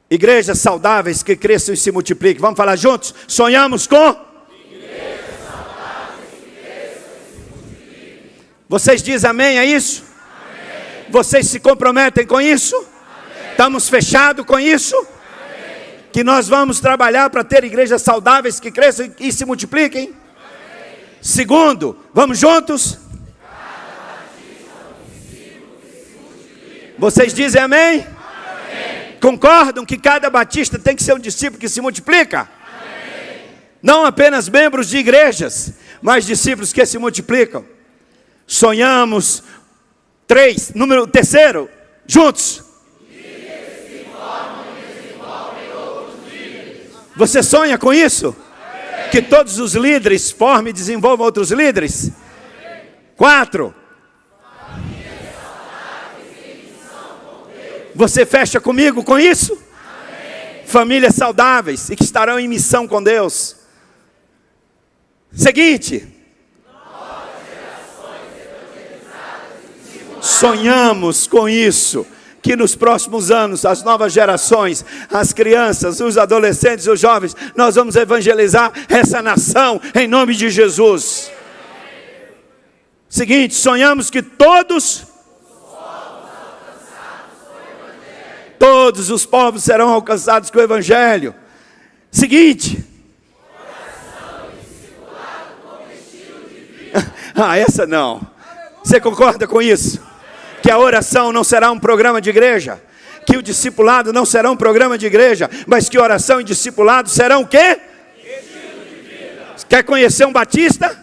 igrejas saudáveis que cresçam e se multipliquem. Vamos falar juntos? Sonhamos com igrejas saudáveis que cresçam e se multipliquem. Vocês dizem amém a isso? Amém. Vocês se comprometem com isso? Amém. Estamos fechados com isso? Amém. Que nós vamos trabalhar para ter igrejas saudáveis que cresçam e se multipliquem? Amém. Segundo, vamos juntos? Vocês dizem amém? Concordam que cada batista tem que ser um discípulo que se multiplica? Amém. Não apenas membros de igrejas, mas discípulos que se multiplicam. Sonhamos, terceiro, juntos. Líderes que formam e desenvolvem outros líderes. Você sonha com isso? Amém. Que todos os líderes formem e desenvolvam outros líderes? Amém. 4. Você fecha comigo com isso? Amém. Famílias saudáveis e que estarão em missão com Deus. Seguinte. Sonhamos com isso. Que nos próximos anos, as novas gerações, as crianças, os adolescentes, os jovens, nós vamos evangelizar essa nação em nome de Jesus. Seguinte, sonhamos que todos os povos serão alcançados com o Evangelho. Seguinte. Oração e discipulado como estilo de vida. Essa não. Você concorda com isso? Que a oração não será um programa de igreja. Que o discipulado não será um programa de igreja. Mas que oração e discipulado serão o quê? Estilo de vida. Quer conhecer um batista?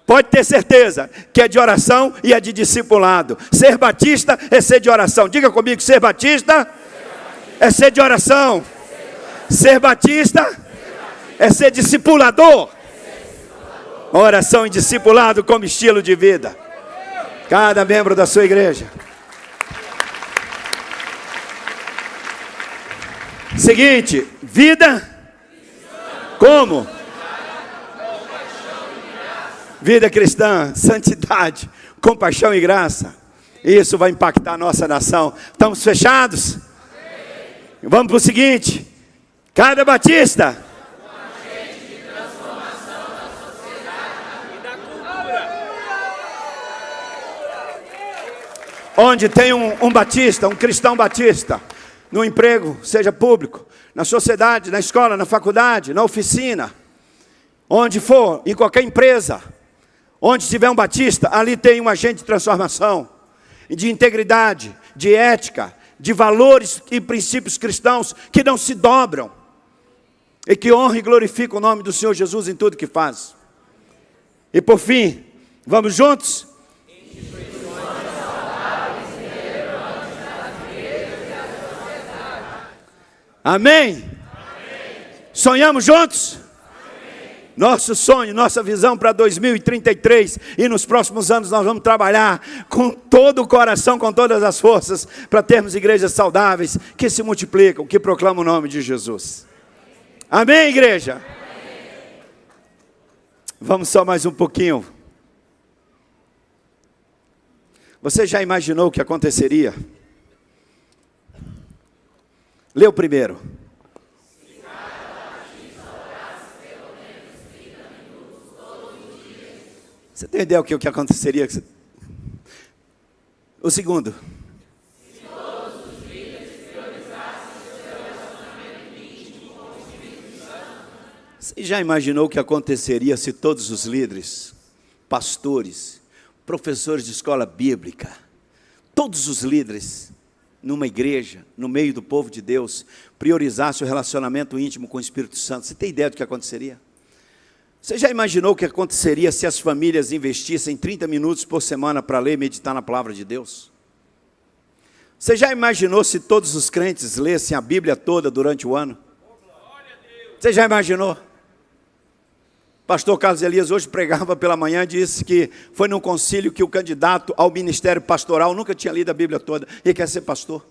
Pode ter certeza que é de oração e é de discipulado. Ser batista é ser de oração. Diga comigo, ser batista é ser de oração. Ser batista É ser discipulador. Oração e discipulado como estilo de vida. Cada membro da sua igreja. Seguinte, vida como? Vida cristã, santidade, compaixão e graça. Isso vai impactar a nossa nação. Estamos fechados? Vamos para o seguinte. Cada batista onde tem um batista, um cristão batista, no emprego, seja público, na sociedade, na escola, na faculdade, na oficina, onde for, em qualquer empresa, onde tiver um batista, ali tem um agente de transformação, de integridade, de ética, de valores e princípios cristãos que não se dobram e que honra e glorifica o nome do Senhor Jesus em tudo que faz. E por fim, vamos juntos? Amém? Amém? Sonhamos juntos? Amém. Nosso sonho, nossa visão para 2033 e nos próximos anos nós vamos trabalhar com todo o coração, com todas as forças, para termos igrejas saudáveis, que se multiplicam, que proclamam o nome de Jesus. Amém, igreja? Amém. Vamos só mais um pouquinho. Você já imaginou o que aconteceria? Lê o primeiro. Você tem ideia do que aconteceria? O segundo. Se todos os líderes priorizassem o seu relacionamento íntimo com o Espírito Santo. Você já imaginou o que aconteceria se todos os líderes, pastores, professores de escola bíblica, todos os líderes numa igreja, no meio do povo de Deus, priorizasse o relacionamento íntimo com o Espírito Santo? Você tem ideia do que aconteceria? Você já imaginou o que aconteceria se as famílias investissem 30 minutos por semana para ler e meditar na palavra de Deus? Você já imaginou se todos os crentes lessem a Bíblia toda durante o ano? Você já imaginou? Pastor Carlos Elias hoje pregava pela manhã e disse que foi num concílio que o candidato ao ministério pastoral nunca tinha lido a Bíblia toda e quer ser pastor.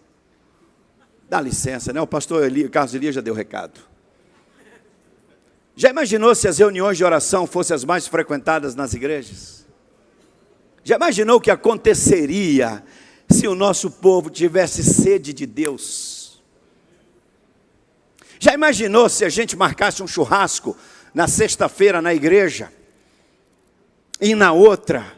Dá licença, né? O pastor Carlos Elias já deu recado. Já imaginou se as reuniões de oração fossem as mais frequentadas nas igrejas? Já imaginou o que aconteceria se o nosso povo tivesse sede de Deus? Já imaginou se a gente marcasse um churrasco na sexta-feira na igreja, e na outra,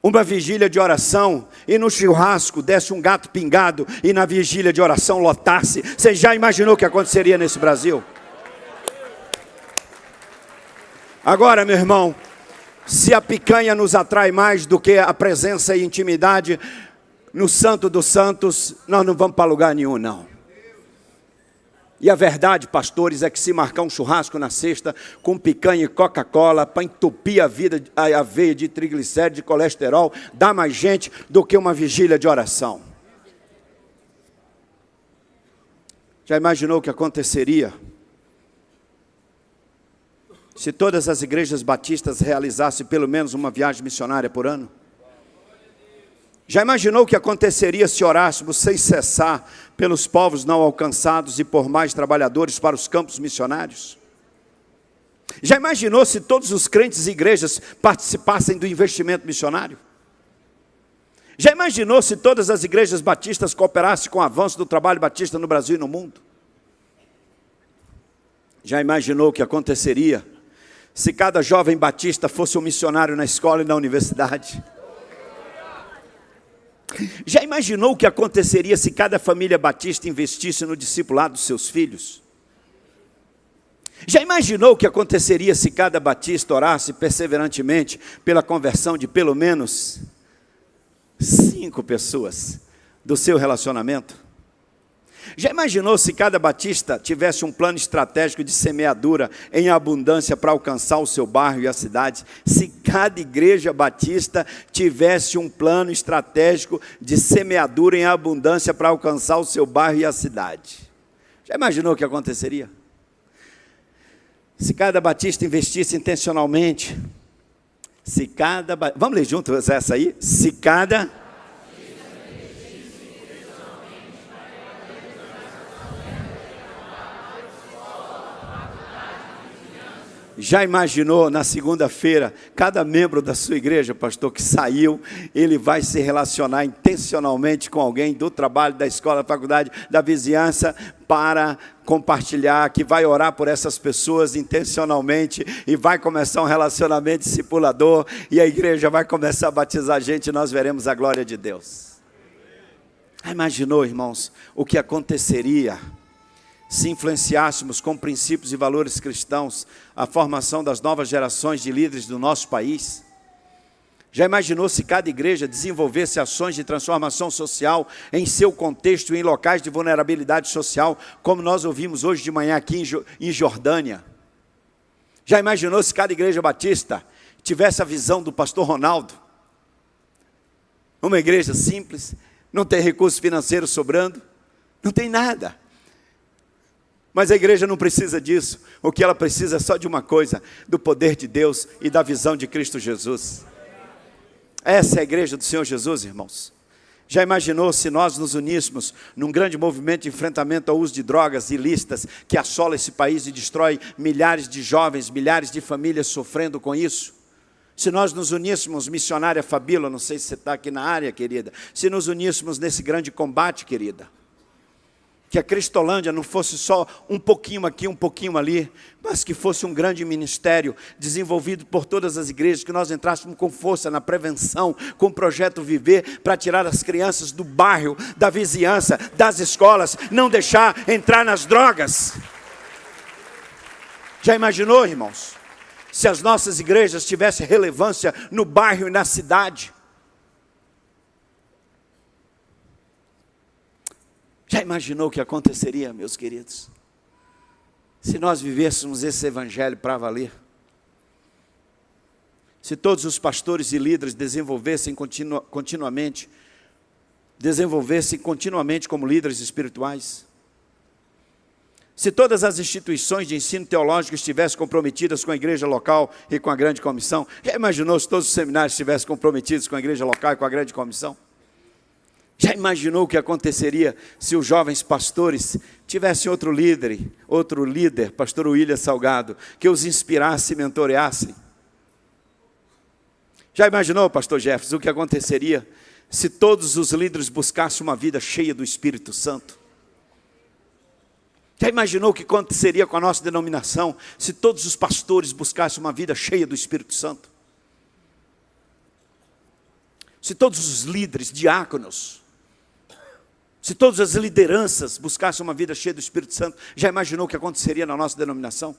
uma vigília de oração, e no churrasco desse um gato pingado, e na vigília de oração lotasse? Você já imaginou o que aconteceria nesse Brasil? Agora, meu irmão, se a picanha nos atrai mais do que a presença e intimidade no Santo dos Santos, nós não vamos para lugar nenhum, não. E a verdade, pastores, é que se marcar um churrasco na sexta com picanha e Coca-Cola para entupir a veia de triglicérides, de colesterol, dá mais gente do que uma vigília de oração. Já imaginou o que aconteceria se todas as igrejas batistas realizassem pelo menos uma viagem missionária por ano? Já imaginou o que aconteceria se orássemos sem cessar pelos povos não alcançados e por mais trabalhadores para os campos missionários? Já imaginou se todos os crentes e igrejas participassem do investimento missionário? Já imaginou se todas as igrejas batistas cooperassem com o avanço do trabalho batista no Brasil e no mundo? Já imaginou o que aconteceria se cada jovem batista fosse um missionário na escola e na universidade? Já imaginou o que aconteceria se cada família batista investisse no discipulado dos seus filhos? Já imaginou o que aconteceria se cada batista orasse perseverantemente pela conversão de pelo menos 5 pessoas do seu relacionamento? Já imaginou se cada batista tivesse um plano estratégico de semeadura em abundância para alcançar o seu bairro e a cidade? Se cada igreja batista tivesse um plano estratégico de semeadura em abundância para alcançar o seu bairro e a cidade? Já imaginou o que aconteceria? Se cada batista investisse intencionalmente, vamos ler juntos essa aí? Se cada já imaginou na segunda-feira, cada membro da sua igreja, pastor, que saiu, ele vai se relacionar intencionalmente com alguém do trabalho, da escola, da faculdade, da vizinhança, para compartilhar, que vai orar por essas pessoas intencionalmente, e vai começar um relacionamento discipulador, e a igreja vai começar a batizar gente, e nós veremos a glória de Deus. Imaginou, irmãos, o que aconteceria se influenciássemos com princípios e valores cristãos a formação das novas gerações de líderes do nosso país? Já imaginou se cada igreja desenvolvesse ações de transformação social em seu contexto e em locais de vulnerabilidade social, como nós ouvimos hoje de manhã aqui em Jordânia? Já imaginou se cada igreja batista tivesse a visão do pastor Ronaldo? Uma igreja simples, não tem recursos financeiros sobrando, não tem nada. Mas a igreja não precisa disso. O que ela precisa é só de uma coisa: do poder de Deus e da visão de Cristo Jesus. Essa é a igreja do Senhor Jesus, irmãos. Já imaginou se nós nos uníssemos num grande movimento de enfrentamento ao uso de drogas ilícitas que assola esse país e destrói milhares de jovens, milhares de famílias sofrendo com isso? Se nós nos uníssemos, missionária Fabíola, não sei se você está aqui na área, querida, se nos uníssemos nesse grande combate, querida, que a Cristolândia não fosse só um pouquinho aqui, um pouquinho ali, mas que fosse um grande ministério desenvolvido por todas as igrejas, que nós entrássemos com força na prevenção, com o projeto Viver, para tirar as crianças do bairro, da vizinhança, das escolas, não deixar entrar nas drogas. Já imaginou, irmãos, se as nossas igrejas tivessem relevância no bairro e na cidade? Já imaginou o que aconteceria, meus queridos, se nós vivêssemos esse evangelho para valer? Se todos os pastores e líderes desenvolvessem continuamente como líderes espirituais? Se todas as instituições de ensino teológico estivessem comprometidas com a igreja local e com a grande comissão? Já imaginou se todos os seminários estivessem comprometidos com a igreja local e com a grande comissão? Já imaginou o que aconteceria se os jovens pastores tivessem outro líder, pastor William Salgado, que os inspirasse e mentoreasse? Já imaginou, pastor Jefferson, o que aconteceria se todos os líderes buscassem uma vida cheia do Espírito Santo? Já imaginou o que aconteceria com a nossa denominação se todos os pastores buscassem uma vida cheia do Espírito Santo? Se todos os líderes, diáconos, se todas as lideranças buscassem uma vida cheia do Espírito Santo, já imaginou o que aconteceria na nossa denominação?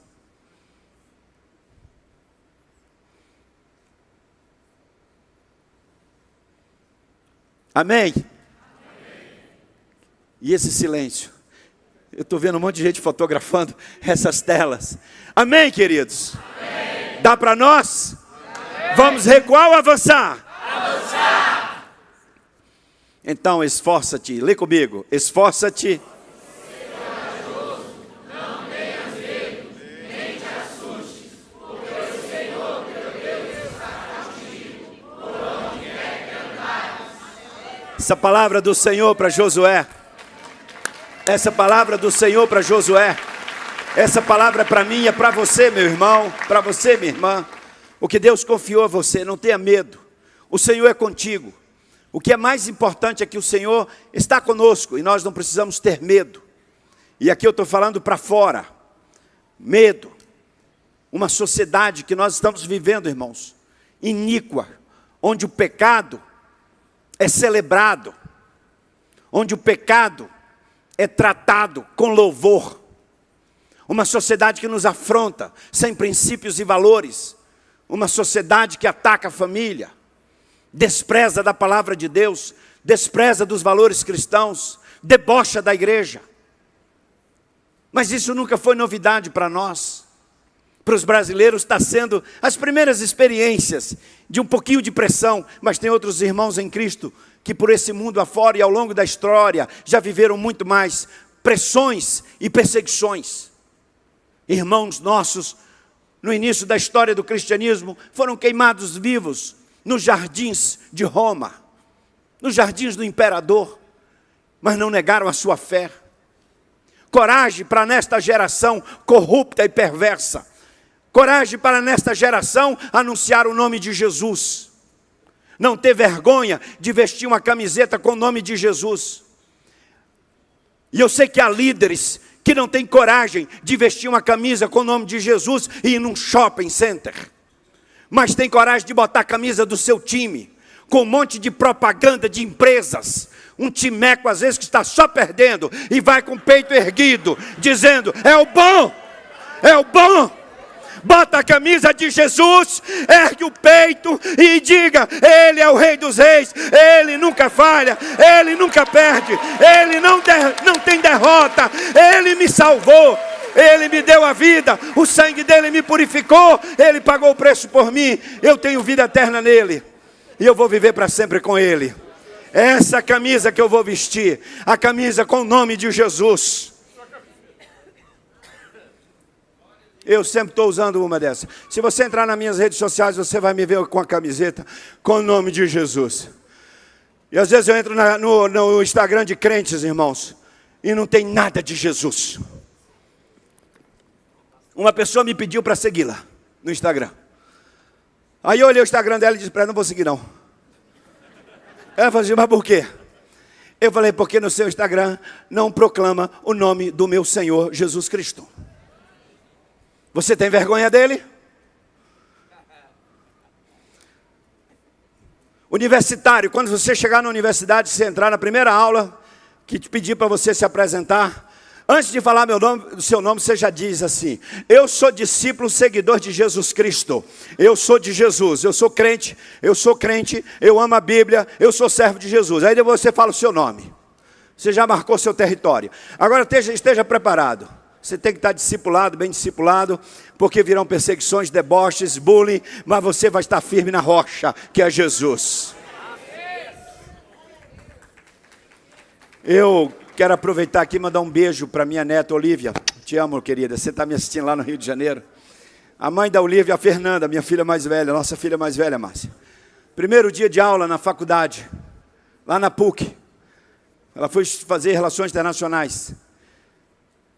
Amém? E esse silêncio? Eu estou vendo um monte de gente fotografando essas telas. Amém, queridos? Amém. Dá para nós? Amém. Vamos recuar ou avançar? Avançar! Então, esforça-te, lê comigo, esforça-te. Não tenhas medo, nem te assustes, porque o Senhor teu Deus está contigo, por onde quer que andares. Essa palavra do Senhor para Josué, essa palavra do Senhor para Josué, essa palavra é para mim, é para você, meu irmão, para você, minha irmã. O que Deus confiou a você, não tenha medo, o Senhor é contigo. O que é mais importante é que o Senhor está conosco e nós não precisamos ter medo. E aqui eu estou falando para fora. Medo. Uma sociedade que nós estamos vivendo, irmãos, iníqua, onde o pecado é celebrado, onde o pecado é tratado com louvor. Uma sociedade que nos afronta, sem princípios e valores. Uma sociedade que ataca a família, despreza da palavra de Deus, despreza dos valores cristãos, debocha da igreja. Mas isso nunca foi novidade para nós. Para os brasileiros está sendo as primeiras experiências de um pouquinho de pressão, mas tem outros irmãos em Cristo que por esse mundo afora e ao longo da história já viveram muito mais pressões e perseguições. Irmãos nossos no início da história do cristianismo, foram queimados vivos nos jardins de Roma, nos jardins do imperador, mas não negaram a sua fé. Coragem para nesta geração corrupta e perversa. Coragem para nesta geração anunciar o nome de Jesus. Não ter vergonha de vestir uma camiseta com o nome de Jesus. E eu sei que há líderes que não têm coragem de vestir uma camisa com o nome de Jesus e ir num shopping center. Mas tem coragem de botar a camisa do seu time, com um monte de propaganda de empresas. Um timeco às vezes que está só perdendo e vai com o peito erguido, dizendo, é o bom, é o bom. Bota a camisa de Jesus, ergue o peito e diga, Ele é o Rei dos Reis, Ele nunca falha, Ele nunca perde, Ele não tem derrota, Ele me salvou, Ele me deu a vida, o sangue dEle me purificou, Ele pagou o preço por mim, eu tenho vida eterna nele, e eu vou viver para sempre com Ele. Essa camisa que eu vou vestir, a camisa com o nome de Jesus. Eu sempre estou usando uma dessas. Se você entrar nas minhas redes sociais, você vai me ver com a camiseta com o nome de Jesus. E às vezes eu entro no Instagram de crentes, irmãos, e não tem nada de Jesus. Uma pessoa me pediu para segui-la no Instagram. Aí eu olhei o Instagram dela e disse para ela, não vou seguir não. Ela falou assim, mas por quê? Eu falei, porque no seu Instagram não proclama o nome do meu Senhor Jesus Cristo. Você tem vergonha dele? Universitário, quando você chegar na universidade, você entrar na primeira aula, que te pedir para você se apresentar, antes de falar o seu nome, você já diz assim, eu sou discípulo, seguidor de Jesus Cristo, eu sou de Jesus, eu sou crente, eu amo a Bíblia, eu sou servo de Jesus. Aí depois você fala o seu nome, você já marcou seu território. Agora esteja preparado. Você tem que estar discipulado, bem discipulado, porque virão perseguições, deboches, bullying, mas você vai estar firme na rocha, que é Jesus. Eu quero aproveitar aqui e mandar um beijo para minha neta Olívia. Te amo, querida, você está me assistindo lá no Rio de Janeiro. A mãe da Olívia, a Fernanda, minha filha mais velha, nossa filha mais velha, Márcia. Primeiro dia de aula na faculdade, lá na PUC. Ela foi fazer relações internacionais.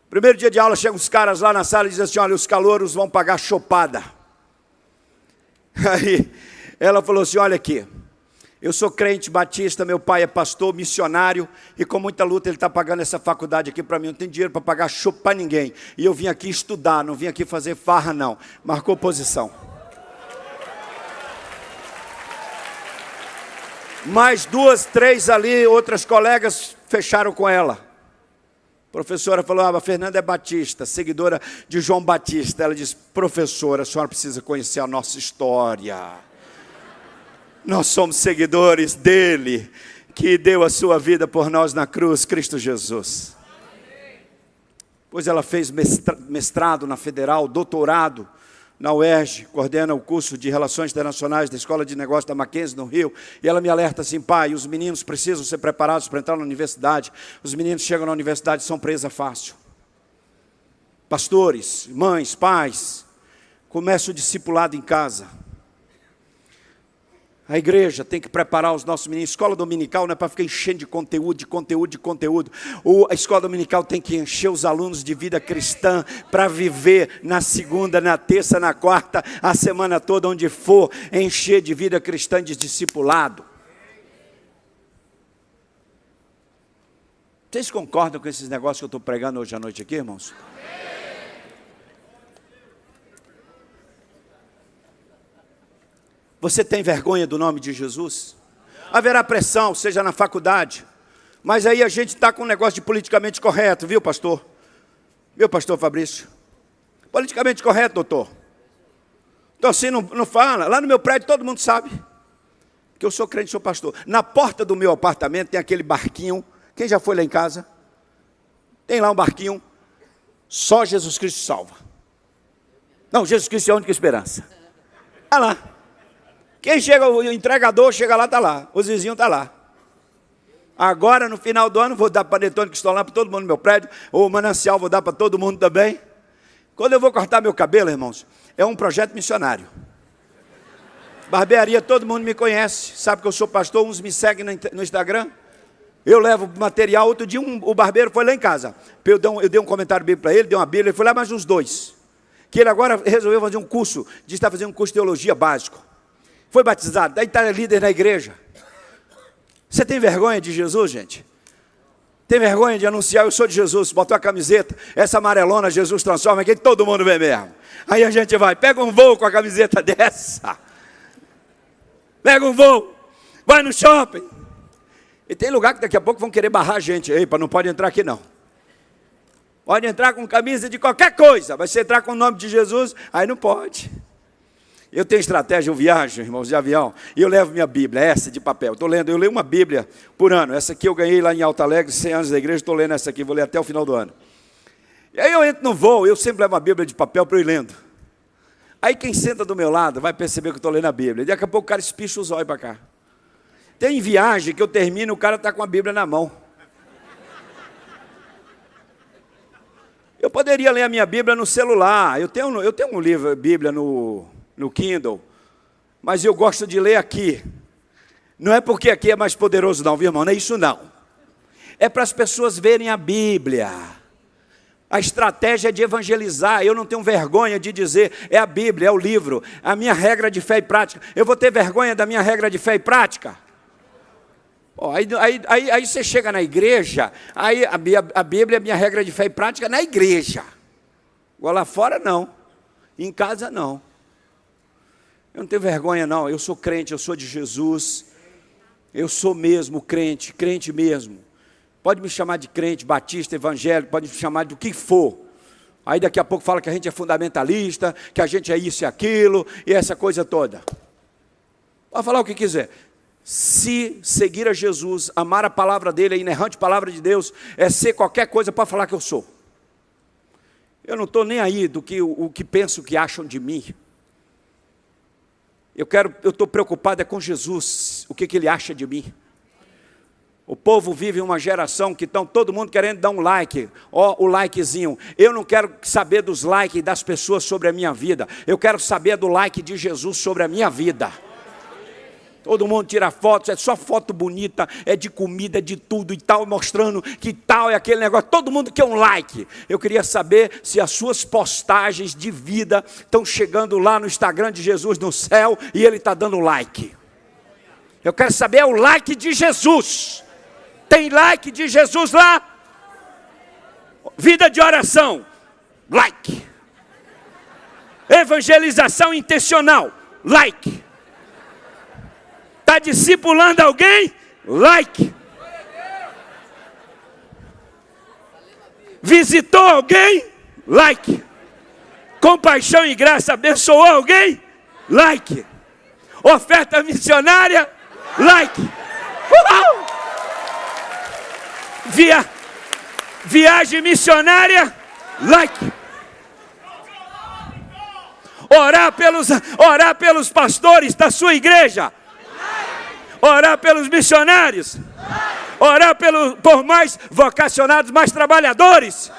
Primeiro dia de aula, chegam os caras lá na sala e dizem assim, olha, os calouros vão pagar chopada. Aí ela falou assim, olha aqui, eu sou crente batista, meu pai é pastor, missionário, e com muita luta ele está pagando essa faculdade aqui para mim, não tem dinheiro para pagar chopp para ninguém. E eu vim aqui estudar, não vim aqui fazer farra não. Marcou posição. Mais 2, 3 ali, outras colegas fecharam com ela. A professora falou, a Fernanda é batista, seguidora de João Batista. Ela disse, professora, a senhora precisa conhecer a nossa história. Nós somos seguidores dele, que deu a sua vida por nós na cruz, Cristo Jesus. Pois ela fez mestrado na Federal, doutorado na UERJ, coordena o curso de Relações Internacionais da Escola de Negócios da Mackenzie, no Rio, e ela me alerta assim, pai, os meninos precisam ser preparados para entrar na universidade, os meninos chegam na universidade e são presa fácil. Pastores, mães, pais, começa o discipulado em casa. A igreja tem que preparar os nossos meninos. Escola dominical não é para ficar enchendo de conteúdo. A escola dominical tem que encher os alunos de vida cristã para viver na segunda, na terça, na quarta, a semana toda, onde for, encher de vida cristã, de discipulado. Vocês concordam com esses negócios que eu estou pregando hoje à noite aqui, irmãos? Você tem vergonha do nome de Jesus? Haverá pressão, seja na faculdade. Mas aí a gente está com um negócio de politicamente correto, viu, pastor? Viu, pastor Fabrício? Politicamente correto, doutor. Então assim, não fala. Lá no meu prédio todo mundo sabe que eu sou crente, sou pastor. Na porta do meu apartamento tem aquele barquinho. Quem já foi lá em casa? Tem lá um barquinho. Só Jesus Cristo salva. Não, Jesus Cristo é a única esperança. Olha lá. Quem chega, o entregador chega lá, está lá. Os vizinhos estão lá. Agora, no final do ano, vou dar panetone que estão lá para todo mundo no meu prédio. Ou manancial, vou dar para todo mundo também. Quando eu vou cortar meu cabelo, irmãos, é um projeto missionário. Barbearia, todo mundo me conhece, sabe que eu sou pastor, uns me seguem no Instagram. Eu levo material, outro dia o barbeiro foi lá em casa. Eu dei um comentário bíblico para ele, dei uma Bíblia, ele foi lá mais uns 2. Que ele agora resolveu fazer um curso, está fazendo um curso de teologia básico. Foi batizado, daí está líder na igreja. Você tem vergonha de Jesus, gente? Tem vergonha de anunciar, eu sou de Jesus, botou a camiseta, essa amarelona Jesus transforma, que todo mundo vê mesmo. Aí a gente vai, pega um voo com a camiseta dessa. Pega um voo, vai no shopping. E tem lugar que daqui a pouco vão querer barrar a gente. Ei, não pode entrar aqui não. Pode entrar com camisa de qualquer coisa, mas se entrar com o nome de Jesus, aí não pode. Eu tenho estratégia, eu viajo, irmãos, de avião, e eu levo minha Bíblia, essa de papel. Eu leio uma Bíblia por ano. Essa aqui eu ganhei lá em Alto Alegre, 100 anos da igreja, estou lendo essa aqui, vou ler até o final do ano. E aí eu entro no voo, eu sempre levo uma Bíblia de papel para eu ir lendo. Aí quem senta do meu lado vai perceber que eu estou lendo a Bíblia. E daqui a pouco o cara espicha os olhos para cá. Tem viagem que eu termino, o cara está com a Bíblia na mão. Eu poderia ler a minha Bíblia no celular. Eu tenho um livro, Bíblia no Kindle, mas eu gosto de ler aqui. Não é porque aqui é mais poderoso não, viu, irmão? Não é isso não. É para as pessoas verem a Bíblia. A estratégia é de evangelizar. Eu não tenho vergonha de dizer, é a Bíblia, é o livro, a minha regra de fé e prática. Eu vou ter vergonha da minha regra de fé e prática? Oh, aí você chega na igreja, aí a Bíblia é minha regra de fé e prática na igreja. Agora lá fora não, em casa não. Eu não tenho vergonha não, eu sou crente, eu sou de Jesus. Eu sou mesmo crente, crente mesmo. Pode me chamar de crente, batista, evangélico, pode me chamar do que for. Aí daqui a pouco fala que a gente é fundamentalista, que a gente é isso e aquilo, e essa coisa toda. Pode falar o que quiser. Se seguir a Jesus, amar a palavra dele, a inerrante palavra de Deus, é ser qualquer coisa para falar que eu sou. Eu não estou nem aí do que o que penso que acham de mim. Eu estou preocupado com Jesus, o que ele acha de mim. O povo vive uma geração que estão todo mundo querendo dar um like, o likezinho. Eu não quero saber dos likes das pessoas sobre a minha vida. Eu quero saber do like de Jesus sobre a minha vida. Todo mundo tira fotos, é só foto bonita, é de comida, é de tudo e tal, mostrando que tal é aquele negócio. Todo mundo quer um like. Eu queria saber se as suas postagens de vida estão chegando lá no Instagram de Jesus no céu e ele está dando like. Eu quero saber o like de Jesus. Tem like de Jesus lá? Vida de oração, like. Evangelização intencional, like. Está discipulando alguém? Like. Visitou alguém? Like. Compaixão e graça abençoou alguém? Like. Oferta missionária? Like. Uhul. Viagem missionária? Like. Orar pelos pastores da sua igreja? Orar pelos missionários? Orar por mais vocacionados, mais trabalhadores?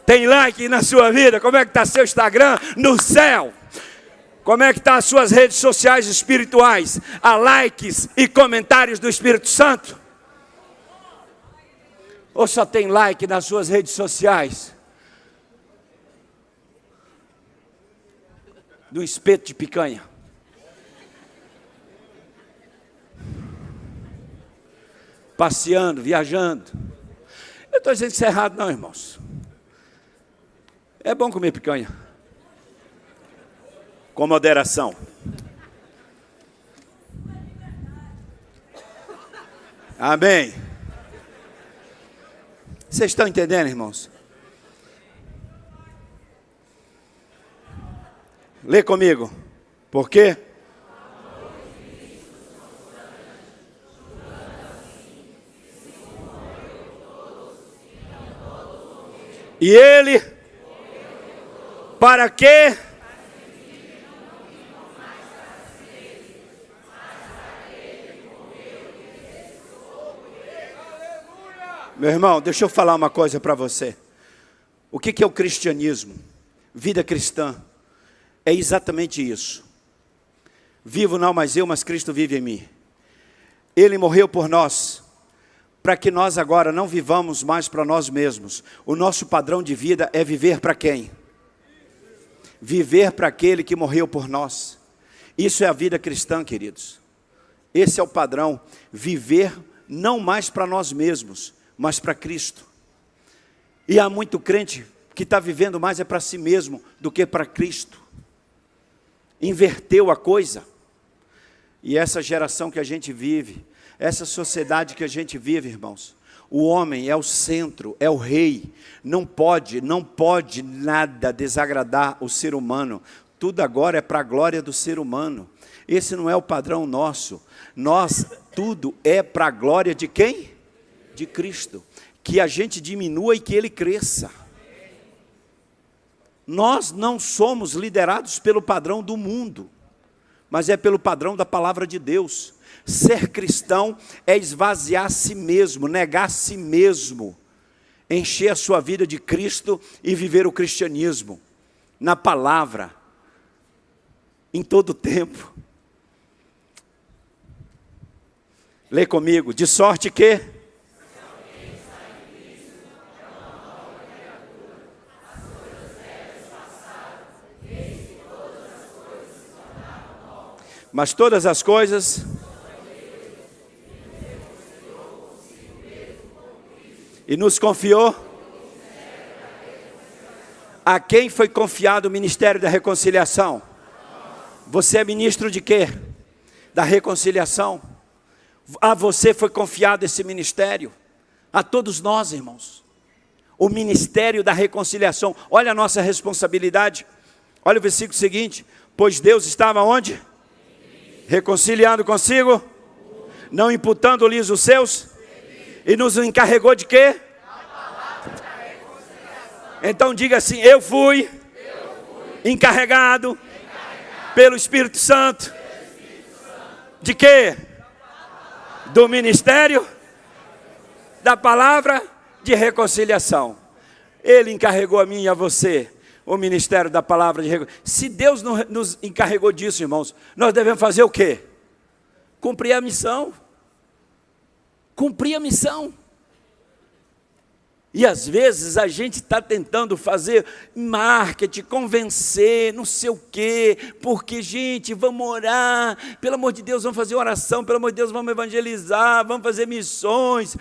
Tem like na sua vida? Como é que está seu Instagram? No céu. Como é que estão as suas redes sociais espirituais? Há likes e comentários do Espírito Santo? Ou só tem like nas suas redes sociais? Do espeto de picanha. Passeando, viajando. Eu estou dizendo que isso é errado não, irmãos. É bom comer picanha. Com moderação. Amém. Vocês estão entendendo, irmãos? Lê comigo. Por quê? E ele, para quê? Meu irmão, deixa eu falar uma coisa para você. O que é o cristianismo? vida cristã é exatamente isso. Vivo não mais eu, mas Cristo vive em mim. Ele morreu por nós, para que nós agora não vivamos mais para nós mesmos. O nosso padrão de vida é viver para quem? Viver para aquele que morreu por nós. Isso é a vida cristã, queridos. Esse é o padrão, viver não mais para nós mesmos, mas para Cristo. E há muito crente que está vivendo mais é para si mesmo do que para Cristo. Inverteu a coisa. E essa geração que a gente vive, essa sociedade que a gente vive, irmãos, o homem é o centro, é o rei. Não pode nada desagradar o ser humano. Tudo agora é para a glória do ser humano. Esse não é o padrão nosso. Tudo é para a glória de quem? De Cristo. Que a gente diminua e que Ele cresça. Nós não somos liderados pelo padrão do mundo, mas é pelo padrão da palavra de Deus. Ser cristão é esvaziar a si mesmo, negar a si mesmo, encher a sua vida de Cristo e viver o cristianismo, na palavra, em todo tempo. Lê comigo, de sorte que... Mas todas as coisas... E nos confiou... A quem foi confiado o ministério da reconciliação? Você é ministro de quê? Da reconciliação. A você foi confiado esse ministério. A todos nós, irmãos. O ministério da reconciliação. Olha a nossa responsabilidade. Olha o versículo seguinte. Pois Deus estava onde? Reconciliando consigo, não imputando-lhes os seus, e nos encarregou de quê? Então diga assim, eu fui encarregado pelo Espírito Santo, de quê? Do ministério da palavra de reconciliação. Ele encarregou a mim e a você o ministério da palavra de reconciliação. Se Deus nos encarregou disso, irmãos, nós devemos fazer o quê? Cumprir a missão. Cumprir a missão. E às vezes a gente está tentando fazer marketing, convencer, não sei o quê, porque gente, vamos orar, pelo amor de Deus, vamos fazer oração, pelo amor de Deus, vamos evangelizar, vamos fazer missões,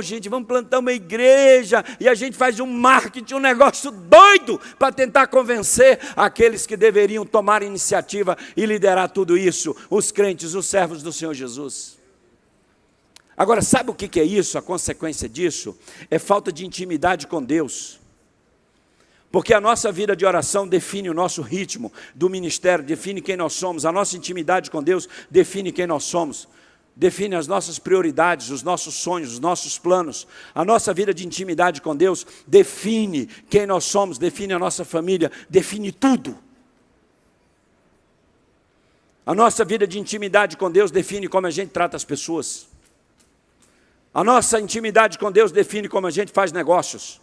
gente, vamos plantar uma igreja, e a gente faz um marketing, um negócio doido, para tentar convencer aqueles que deveriam tomar iniciativa e liderar tudo isso, os crentes, os servos do Senhor Jesus. Agora, sabe o que é isso? A consequência disso é falta de intimidade com Deus. Porque a nossa vida de oração define o nosso ritmo do ministério, define quem nós somos. A nossa intimidade com Deus define quem nós somos. Define as nossas prioridades, os nossos sonhos, os nossos planos. A nossa vida de intimidade com Deus define quem nós somos, define a nossa família, define tudo. A nossa vida de intimidade com Deus define como a gente trata as pessoas. A nossa intimidade com Deus define como a gente faz negócios.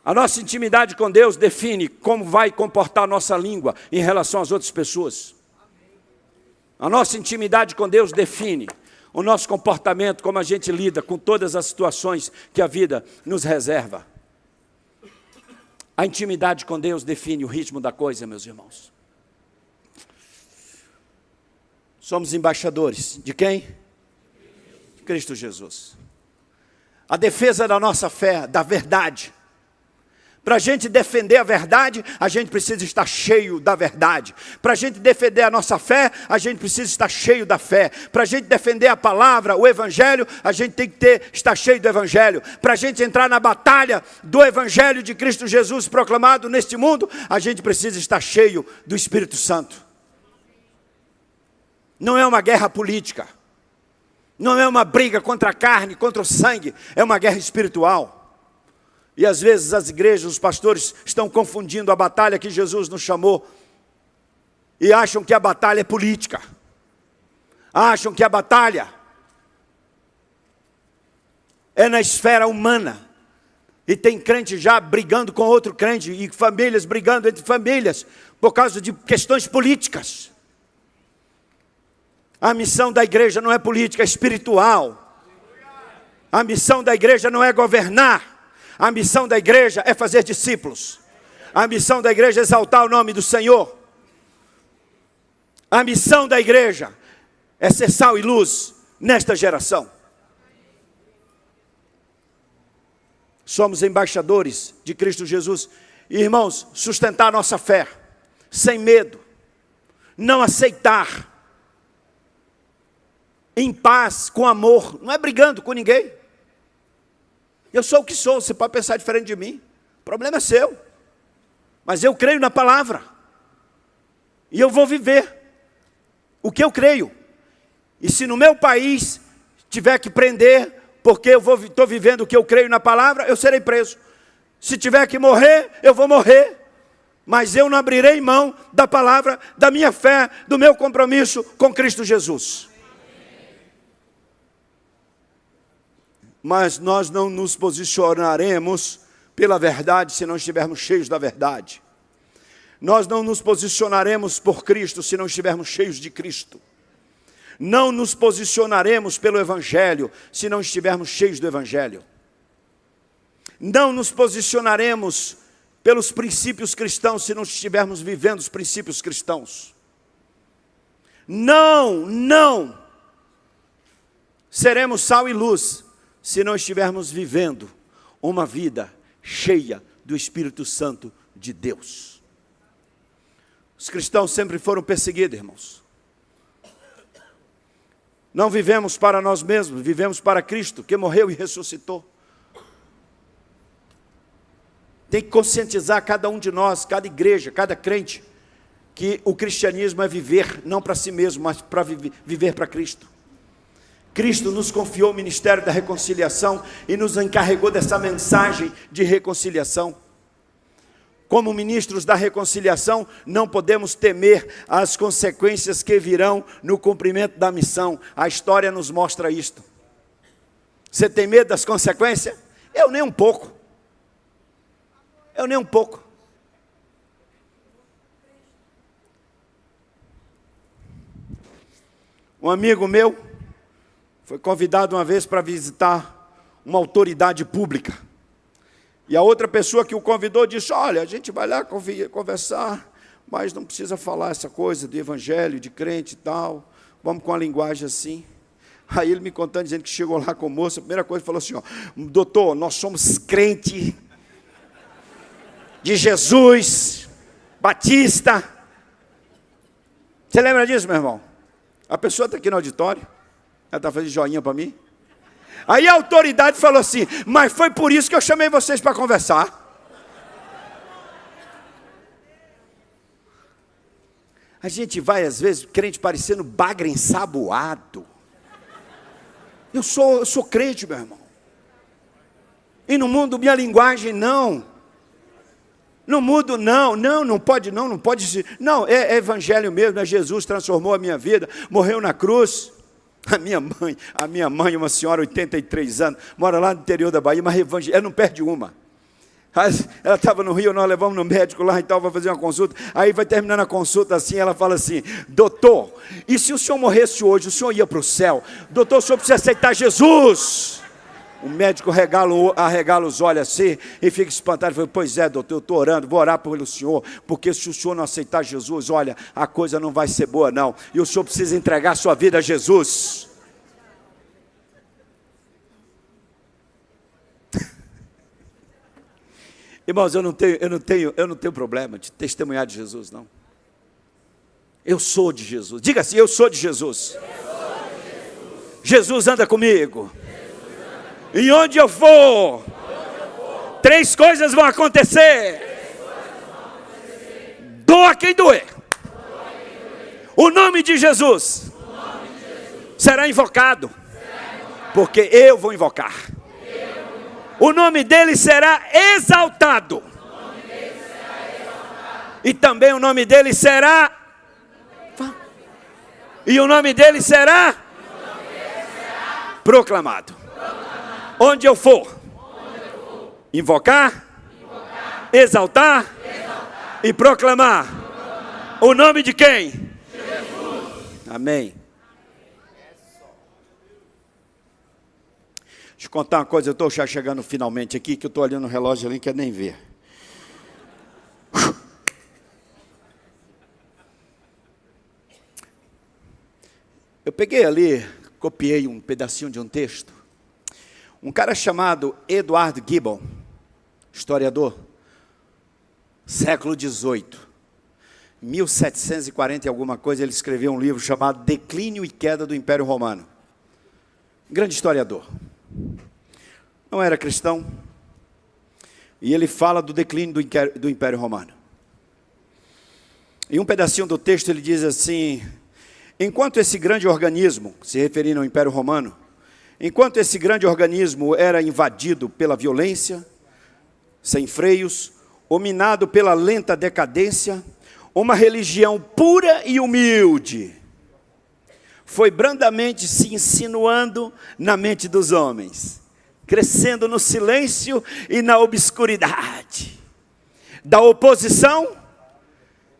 A nossa intimidade com Deus define como vai comportar a nossa língua em relação às outras pessoas. A nossa intimidade com Deus define o nosso comportamento, como a gente lida com todas as situações que a vida nos reserva. A intimidade com Deus define o ritmo da coisa, meus irmãos. Somos embaixadores de quem? Cristo Jesus. A defesa da nossa fé, da verdade. Para a gente defender a verdade, a gente precisa estar cheio da verdade. Para a gente defender a nossa fé, a gente precisa estar cheio da fé. Para a gente defender a palavra, o evangelho, a gente tem que estar cheio do evangelho. Para a gente entrar na batalha do evangelho de Cristo Jesus proclamado neste mundo, a gente precisa estar cheio do Espírito Santo. Não é uma guerra política. Não é uma briga contra a carne, contra o sangue, é uma guerra espiritual. E às vezes as igrejas, os pastores estão confundindo a batalha que Jesus nos chamou e acham que a batalha é política. Acham que a batalha é na esfera humana. E tem crente já brigando com outro crente, e famílias brigando entre famílias, por causa de questões políticas. A missão da igreja não é política, é espiritual. A missão da igreja não é governar. A missão da igreja é fazer discípulos. A missão da igreja é exaltar o nome do Senhor. A missão da igreja é ser sal e luz nesta geração. Somos embaixadores de Cristo Jesus. E, irmãos, sustentar nossa fé, sem medo, não aceitar, em paz, com amor, não é brigando com ninguém. Eu sou o que sou, você pode pensar diferente de mim, o problema é seu. Mas eu creio na palavra, e eu vou viver o que eu creio. E se no meu país tiver que prender, porque eu estou vivendo o que eu creio na palavra, eu serei preso. Se tiver que morrer, eu vou morrer. Mas eu não abrirei mão da palavra, da minha fé, do meu compromisso com Cristo Jesus. Mas nós não nos posicionaremos pela verdade se não estivermos cheios da verdade. Nós não nos posicionaremos por Cristo se não estivermos cheios de Cristo. Não nos posicionaremos pelo Evangelho se não estivermos cheios do Evangelho. Não nos posicionaremos pelos princípios cristãos se não estivermos vivendo os princípios cristãos. Não seremos sal e luz se não estivermos vivendo uma vida cheia do Espírito Santo de Deus. Os cristãos sempre foram perseguidos, irmãos. Não vivemos para nós mesmos, vivemos para Cristo, que morreu e ressuscitou. Tem que conscientizar cada um de nós, cada igreja, cada crente, que o cristianismo é viver, não para si mesmo, mas para viver para Cristo. Cristo nos confiou o ministério da reconciliação e nos encarregou dessa mensagem de reconciliação. Como ministros da reconciliação, não podemos temer as consequências que virão no cumprimento da missão. A história nos mostra isto. Você tem medo das consequências? Eu nem um pouco. Eu nem um pouco. Um amigo meu foi convidado uma vez para visitar uma autoridade pública. E a outra pessoa que o convidou disse: olha, a gente vai lá conversar, mas não precisa falar essa coisa de evangelho, de crente e tal. Vamos com a linguagem assim. Aí ele me contando, dizendo que chegou lá com o moço, a primeira coisa falou assim: ó, doutor, nós somos crente de Jesus, Batista. Você lembra disso, meu irmão? A pessoa está aqui no auditório, ela está fazendo joinha para mim. Aí a autoridade falou assim: mas foi por isso que eu chamei vocês para conversar. A gente vai, às vezes, crente parecendo bagre ensaboado. Eu sou crente, meu irmão. E não mudo minha linguagem, não. Não mudo, não pode. Não, é evangelho mesmo, é Jesus, transformou a minha vida, morreu na cruz. A minha mãe, uma senhora, 83 anos, mora lá no interior da Bahia, mas ela não perde uma. Ela estava no Rio, nós levamos no médico lá e tal, vai fazer uma consulta. Aí vai terminando a consulta assim, ela fala assim: doutor, e se o senhor morresse hoje, o senhor ia para o céu? Doutor, o senhor precisa aceitar Jesus. O médico arregala os olhos assim e fica espantado. Fala: pois é, doutor, eu estou orando, vou orar pelo senhor, porque se o senhor não aceitar Jesus, olha, a coisa não vai ser boa não. E o senhor precisa entregar a sua vida a Jesus. Irmãos, eu não tenho problema de testemunhar de Jesus, não. Eu sou de Jesus. Diga assim: eu sou de Jesus. Jesus anda comigo. E onde eu for, três coisas vão acontecer. Doa quem doer. O nome de Jesus será invocado, porque eu vou invocar. O nome dele será exaltado. E também o nome dele será... E o nome dele será proclamado. Onde eu for, Invocar, exaltar, e proclamar. O nome de quem? Jesus. Amém. Deixa eu contar uma coisa, eu estou já chegando finalmente aqui, que eu estou olhando o relógio ali, não quero nem ver. Eu peguei ali, copiei um pedacinho de um texto. Um cara chamado Edward Gibbon, historiador, século XVIII, 1740 e alguma coisa, ele escreveu um livro chamado Declínio e Queda do Império Romano. Grande historiador. Não era cristão. E ele fala do declínio do Império Romano. Em um pedacinho do texto ele diz assim: enquanto esse grande organismo, se referindo ao Império Romano, enquanto esse grande organismo era invadido pela violência, sem freios, ou minado pela lenta decadência, uma religião pura e humilde foi brandamente se insinuando na mente dos homens, crescendo no silêncio e na obscuridade. Da oposição,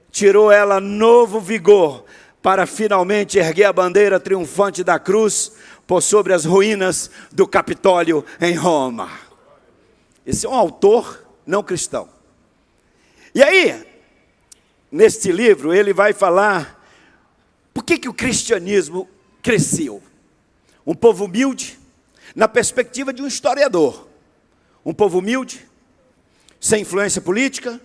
tirou ela novo vigor, para finalmente erguer a bandeira triunfante da cruz por sobre as ruínas do Capitólio em Roma. Esse é um autor não cristão. E aí, neste livro, ele vai falar por que o cristianismo cresceu. Um povo humilde, na perspectiva de um historiador. Um povo humilde, sem influência política.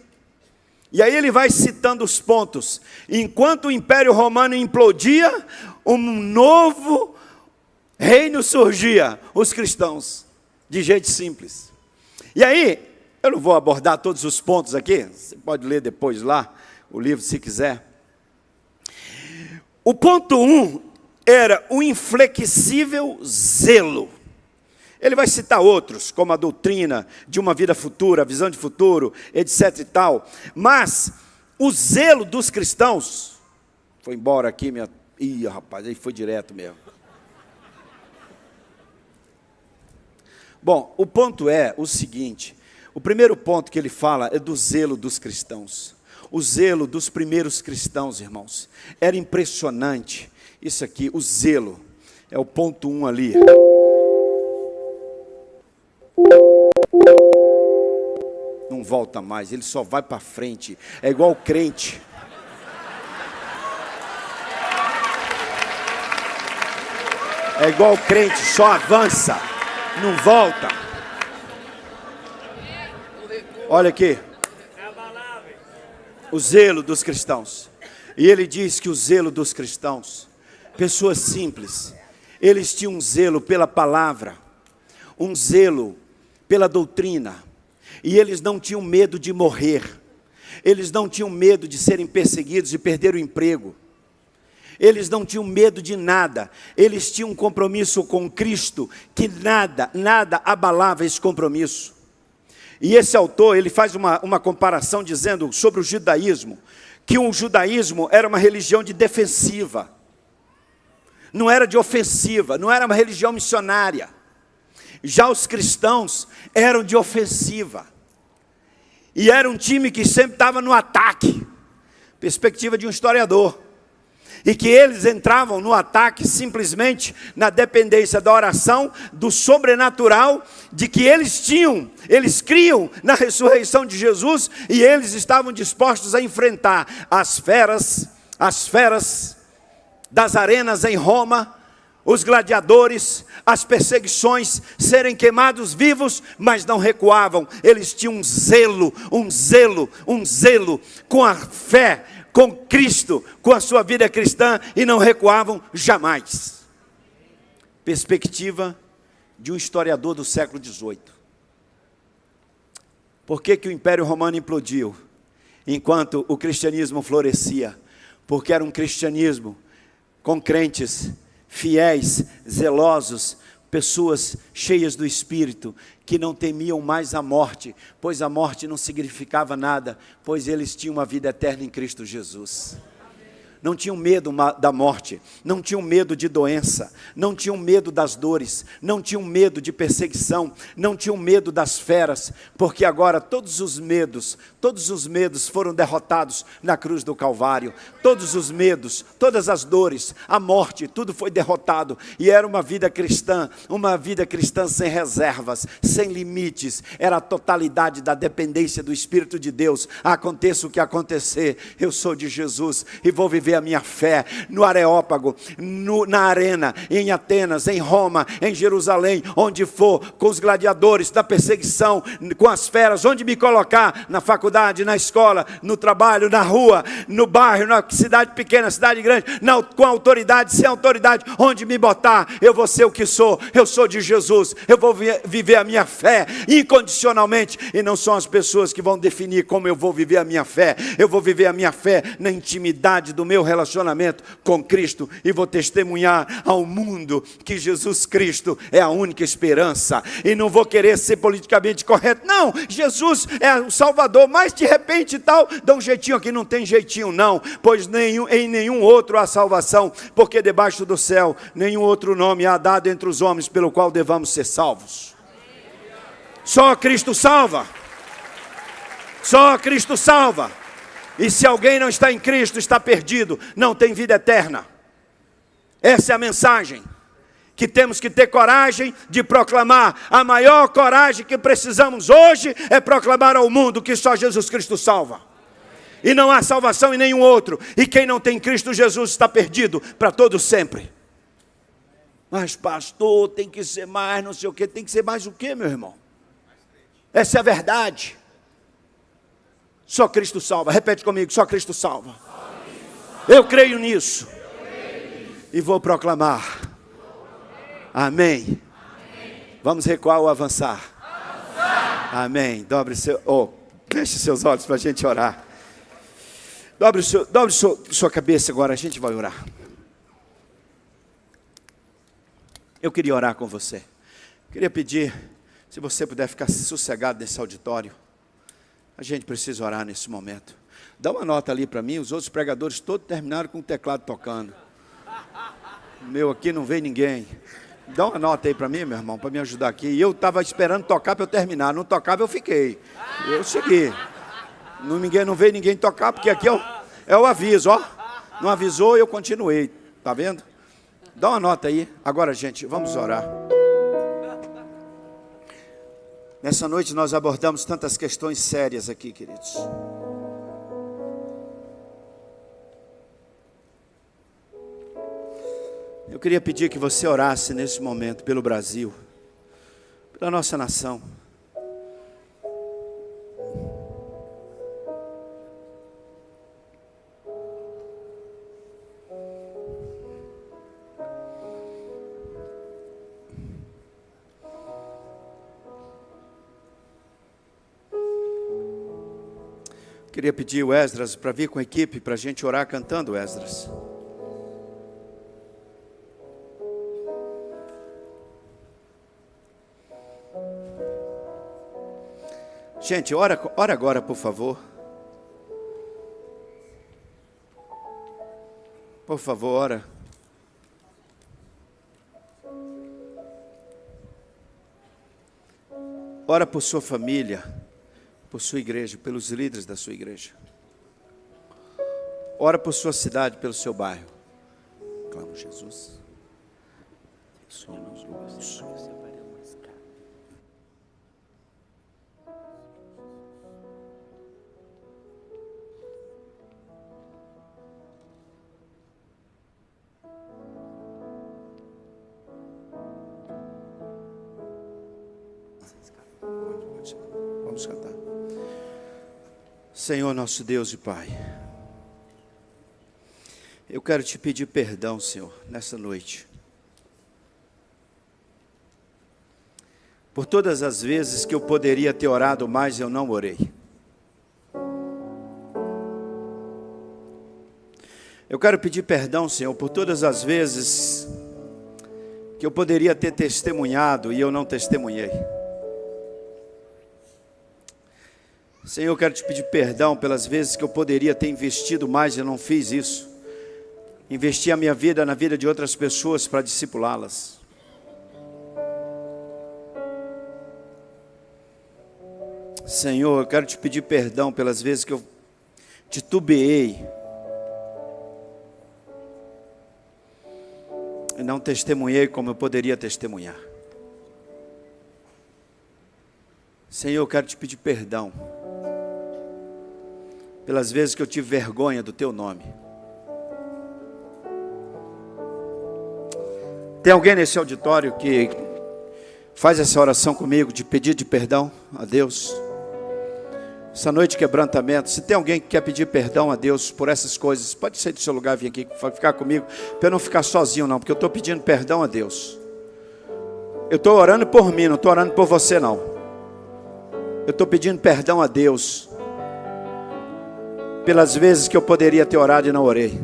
E aí ele vai citando os pontos. Enquanto o Império Romano implodia, um novo reino surgia, os cristãos, de jeito simples. E aí, eu não vou abordar todos os pontos aqui, você pode ler depois lá, o livro se quiser. O ponto 1 era o inflexível zelo. Ele vai citar outros, como a doutrina de uma vida futura, a visão de futuro, etc e tal. Mas o zelo dos cristãos, foi embora aqui minha... Ih, rapaz, aí foi direto mesmo. Bom, o ponto é o seguinte, o primeiro ponto que ele fala é do zelo dos cristãos. O zelo dos primeiros cristãos, irmãos, era impressionante. Isso aqui, o zelo, é o ponto 1 ali. Não volta mais, ele só vai para frente. É igual o crente. É igual o crente, só avança, não volta. Olha aqui. O zelo dos cristãos. E ele diz que o zelo dos cristãos, pessoas simples, eles tinham um zelo pela palavra, um zelo pela doutrina, e eles não tinham medo de morrer, eles não tinham medo de serem perseguidos e perder o emprego, eles não tinham medo de nada, eles tinham um compromisso com Cristo, que nada abalava esse compromisso. E esse autor, ele faz uma comparação dizendo sobre o judaísmo, que o judaísmo era uma religião de defensiva, não era de ofensiva, não era uma religião missionária. Já os cristãos eram de ofensiva, e era um time que sempre estava no ataque, perspectiva de um historiador, e que eles entravam no ataque simplesmente na dependência da oração, do sobrenatural, de que eles criam na ressurreição de Jesus, e eles estavam dispostos a enfrentar as feras das arenas em Roma, os gladiadores, as perseguições, serem queimados vivos, mas não recuavam. Eles tinham um zelo com a fé, com Cristo, com a sua vida cristã, e não recuavam jamais. Perspectiva de um historiador do século XVIII. Por que o Império Romano implodiu, enquanto o cristianismo florescia? Porque era um cristianismo com crentes fiéis, zelosos, pessoas cheias do Espírito, que não temiam mais a morte, pois a morte não significava nada, pois eles tinham uma vida eterna em Cristo Jesus. não tinham medo da morte, não tinham medo de doença, não tinham medo das dores, não tinham medo de perseguição, não tinham medo das feras, porque agora todos os medos foram derrotados na cruz do Calvário. Todos os medos, todas as dores, a morte, tudo foi derrotado. E era uma vida cristã sem reservas, sem limites. Era a totalidade da dependência do Espírito de Deus. Aconteça o que acontecer, eu sou de Jesus e vou viver a minha fé no Areópago, na arena, em Atenas, em Roma, em Jerusalém, onde for, com os gladiadores, da perseguição, com as feras, onde me colocar, na faculdade, na escola, no trabalho, na rua, no bairro, na cidade pequena, cidade grande, com autoridade, sem autoridade, onde me botar, eu vou ser o que sou, eu sou de Jesus, eu vou viver a minha fé incondicionalmente, e não são as pessoas que vão definir como eu vou viver a minha fé. Eu vou viver a minha fé na intimidade do meu relacionamento com Cristo, e vou testemunhar ao mundo que Jesus Cristo é a única esperança, e não vou querer ser politicamente correto, não, Jesus é o Salvador, mas de repente e tal, dá um jeitinho aqui, não tem jeitinho não, pois em nenhum outro há salvação, porque debaixo do céu, nenhum outro nome há dado entre os homens, pelo qual devamos ser salvos. Só Cristo salva, só Cristo salva, e se alguém não está em Cristo, está perdido, não tem vida eterna. Essa é a mensagem que temos que ter coragem de proclamar. A maior coragem que precisamos hoje é proclamar ao mundo que só Jesus Cristo salva. E não há salvação em nenhum outro. E quem não tem Cristo Jesus está perdido para todo sempre. Mas pastor, tem que ser mais, não sei o que. Tem que ser mais o que, meu irmão? Essa é a verdade. Só Cristo salva. Repete comigo, só Cristo salva. Eu creio nisso. E vou proclamar. Amém. Vamos recuar ou avançar? Amém. Feche seus olhos para a gente orar. Dobre sua cabeça agora, a gente vai orar. Eu queria orar com você. Queria pedir, se você puder ficar sossegado nesse auditório. A gente precisa orar nesse momento. Dá uma nota ali para mim, os outros pregadores todos terminaram com o teclado tocando. O meu aqui não veio ninguém. Dá uma nota aí para mim, meu irmão, para me ajudar aqui. E eu estava esperando tocar para eu terminar. Não tocava, eu fiquei. Eu segui. Não veio ninguém tocar, porque aqui é o aviso, ó. Não avisou, eu continuei. Tá vendo? Dá uma nota aí. Agora, gente, vamos orar. Nessa noite nós abordamos tantas questões sérias aqui, queridos. Eu queria pedir que você orasse nesse momento pelo Brasil, pela nossa nação. Queria pedir o Esdras para vir com a equipe para a gente orar cantando, Esdras. Gente, ora agora, por favor. Por favor, ora. Ora por sua família, por sua igreja, pelos líderes da sua igreja. Ora por sua cidade, pelo seu bairro. Clamo Jesus. Vamos cantar. Senhor nosso Deus e Pai, eu quero te pedir perdão, Senhor, nessa noite, por todas as vezes que eu poderia ter orado mais, eu não orei. Eu quero pedir perdão, Senhor, por todas as vezes que eu poderia ter testemunhado e eu não testemunhei. Senhor, eu quero te pedir perdão pelas vezes que eu poderia ter investido mais e eu não fiz isso. investir a minha vida na vida de outras pessoas para discipulá-las. Senhor, eu quero te pedir perdão pelas vezes que eu titubeei e não testemunhei como eu poderia testemunhar. Senhor, eu quero te pedir perdão pelas vezes que eu tive vergonha do teu nome. Tem alguém nesse auditório que faz essa oração comigo de pedir de perdão a Deus? Essa noite de quebrantamento, se tem alguém que quer pedir perdão a Deus por essas coisas, pode sair do seu lugar, vir aqui, ficar comigo, para eu não ficar sozinho não, porque eu estou pedindo perdão a Deus. Eu estou orando por mim, não estou orando por você não. Eu estou pedindo perdão a Deus pelas vezes que eu poderia ter orado e não orei.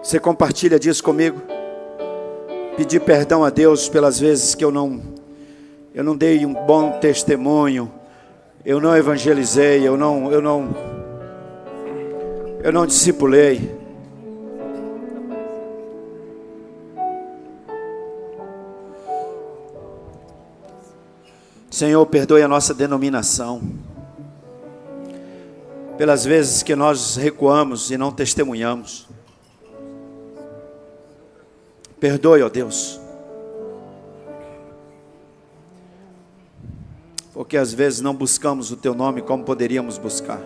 Você compartilha disso comigo? Pedir perdão a Deus pelas vezes que eu não dei um bom testemunho, eu não evangelizei, eu não discipulei. Senhor, perdoe a nossa denominação pelas vezes que nós recuamos e não testemunhamos. Perdoe, ó Deus, porque às vezes não buscamos o teu nome como poderíamos buscar.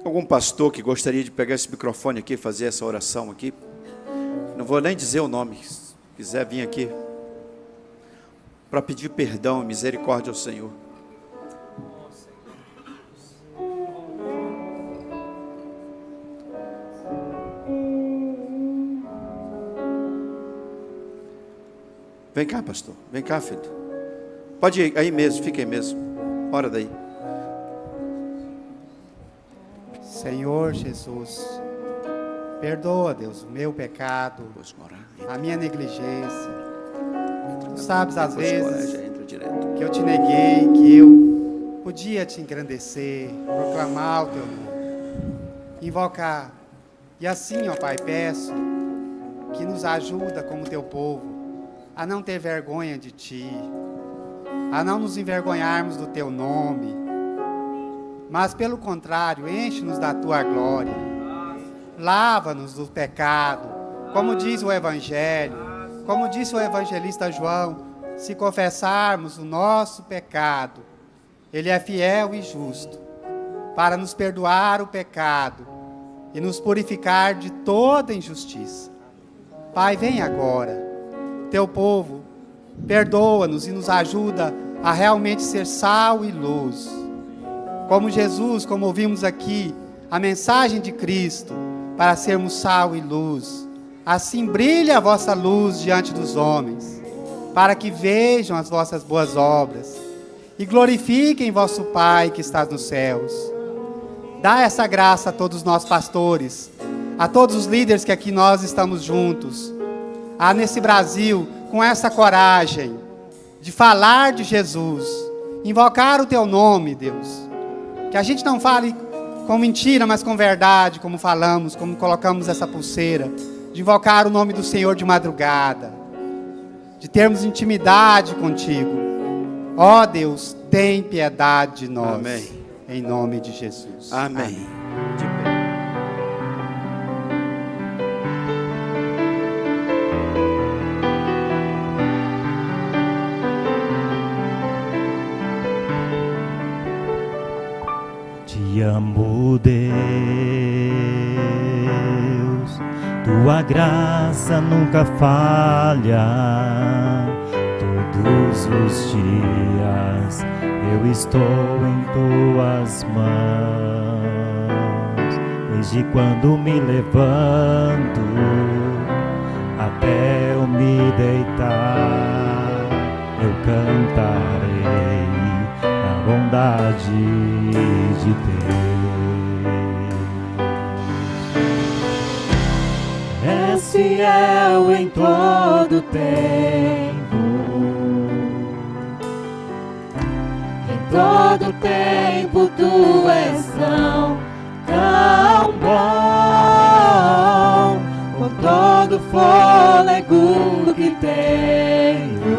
Algum pastor que gostaria de pegar esse microfone aqui e fazer essa oração aqui? Não vou nem dizer o nome, se quiser vir aqui para pedir perdão e misericórdia ao Senhor. Vem cá, pastor. Vem cá, filho. Pode ir aí mesmo, fica aí mesmo. Ora daí. Senhor Jesus, perdoa, Deus, o meu pecado, a minha negligência. Tu sabes às vezes que eu te neguei, que eu podia te engrandecer, proclamar o teu nome, invocar. E assim, ó Pai, peço que nos ajuda como teu povo a não ter vergonha de ti, a não nos envergonharmos do teu nome, mas pelo contrário, enche-nos da tua glória, lava-nos do pecado, como diz o Evangelho, como disse o evangelista João, se confessarmos o nosso pecado, Ele é fiel e justo, para nos perdoar o pecado e nos purificar de toda injustiça. Pai, vem agora, teu povo, perdoa-nos e nos ajuda a realmente ser sal e luz. Como Jesus, como ouvimos aqui, a mensagem de Cristo, para sermos sal e luz. Assim brilhe a vossa luz diante dos homens, para que vejam as vossas boas obras e glorifiquem vosso Pai que está nos céus. Dá essa graça a todos nós pastores, a todos os líderes que aqui nós estamos juntos, nesse Brasil, com essa coragem de falar de Jesus, invocar o teu nome, Deus. Que a gente não fale com mentira, mas com verdade, como falamos, como colocamos essa pulseira, de invocar o nome do Senhor de madrugada, de termos intimidade contigo. Ó Deus, tem piedade de nós. Amém. Em nome de Jesus. Amém. Amém. De pé. Te amo, Deus, tua graça nunca falha. Todos os dias eu estou em tuas mãos. Desde quando me levanto até eu me deitar, eu cantarei a bondade de Deus. És fiel em todo tempo. Em todo tempo tu és tão bom. Com todo fôlego que tenho,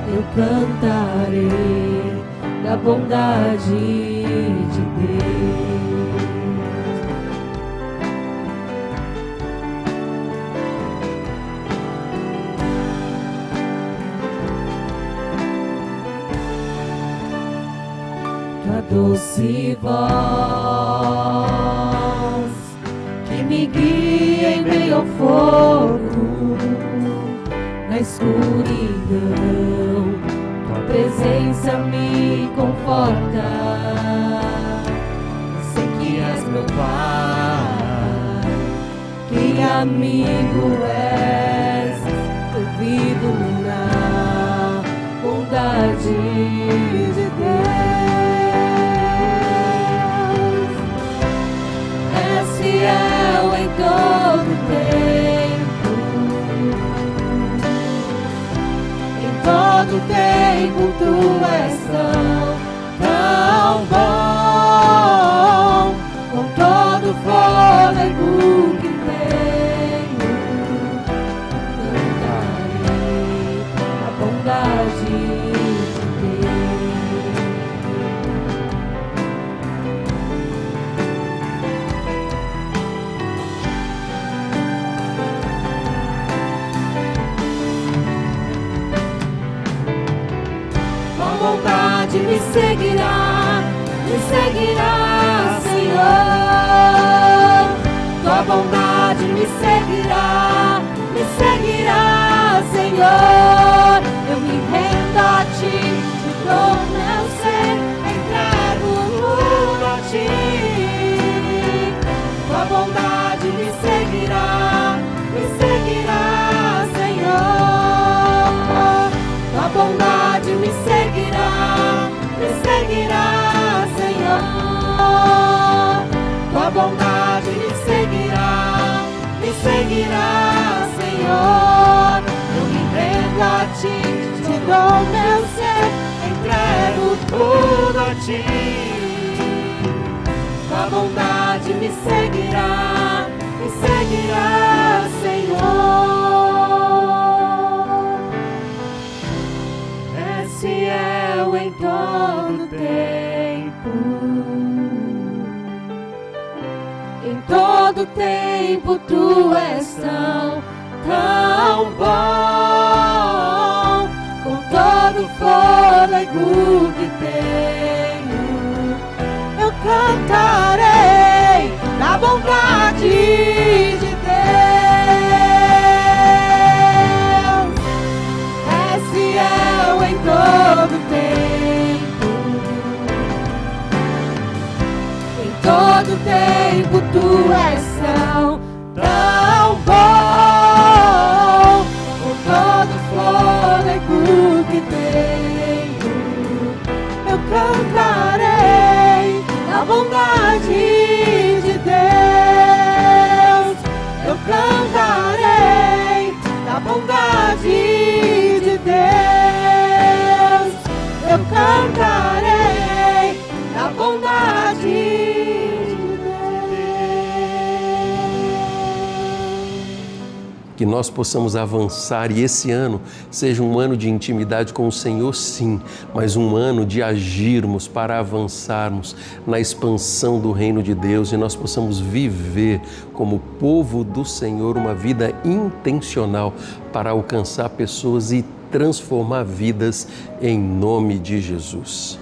eu cantarei da bondade de Deus. Tua doce voz que me guia em meio ao fogo, na escuridão, tua presença me conforta. Sei que és meu Pai, que amigo és, eu vivo na bondade de Deus. És fiel em todo tempo. Em todo tempo tu és tão bom. Com todo fôlego que tenho, cantarei a bondade de Deus. Tua bondade me seguirá, Senhor. Tua bondade me seguirá, Senhor. Eu me rendo a ti, te dou meu ser, entrego tudo a ti. Tua bondade me seguirá, Senhor. Tua bondade me seguirá, Senhor. Tua bondade me seguirá, Senhor. Eu me rendo a ti, te dou meu ser, entrego tudo a ti. Tua bondade me seguirá, Senhor. És fiel em todo tempo. Em todo tempo tu és tão bom. Com todo fôlego que tenho, eu cantarei da bondade de Deus. És fiel em todo tempo. Em todo tempo tu és tão bom. Com todo fôlego que tenho, eu cantarei da bondade de Deus. Eu cantarei da bondade de Deus. Eu cantarei da bondade de Que nós possamos avançar e esse ano seja um ano de intimidade com o Senhor, sim, mas um ano de agirmos para avançarmos na expansão do reino de Deus e nós possamos viver como povo do Senhor uma vida intencional para alcançar pessoas e transformar vidas em nome de Jesus.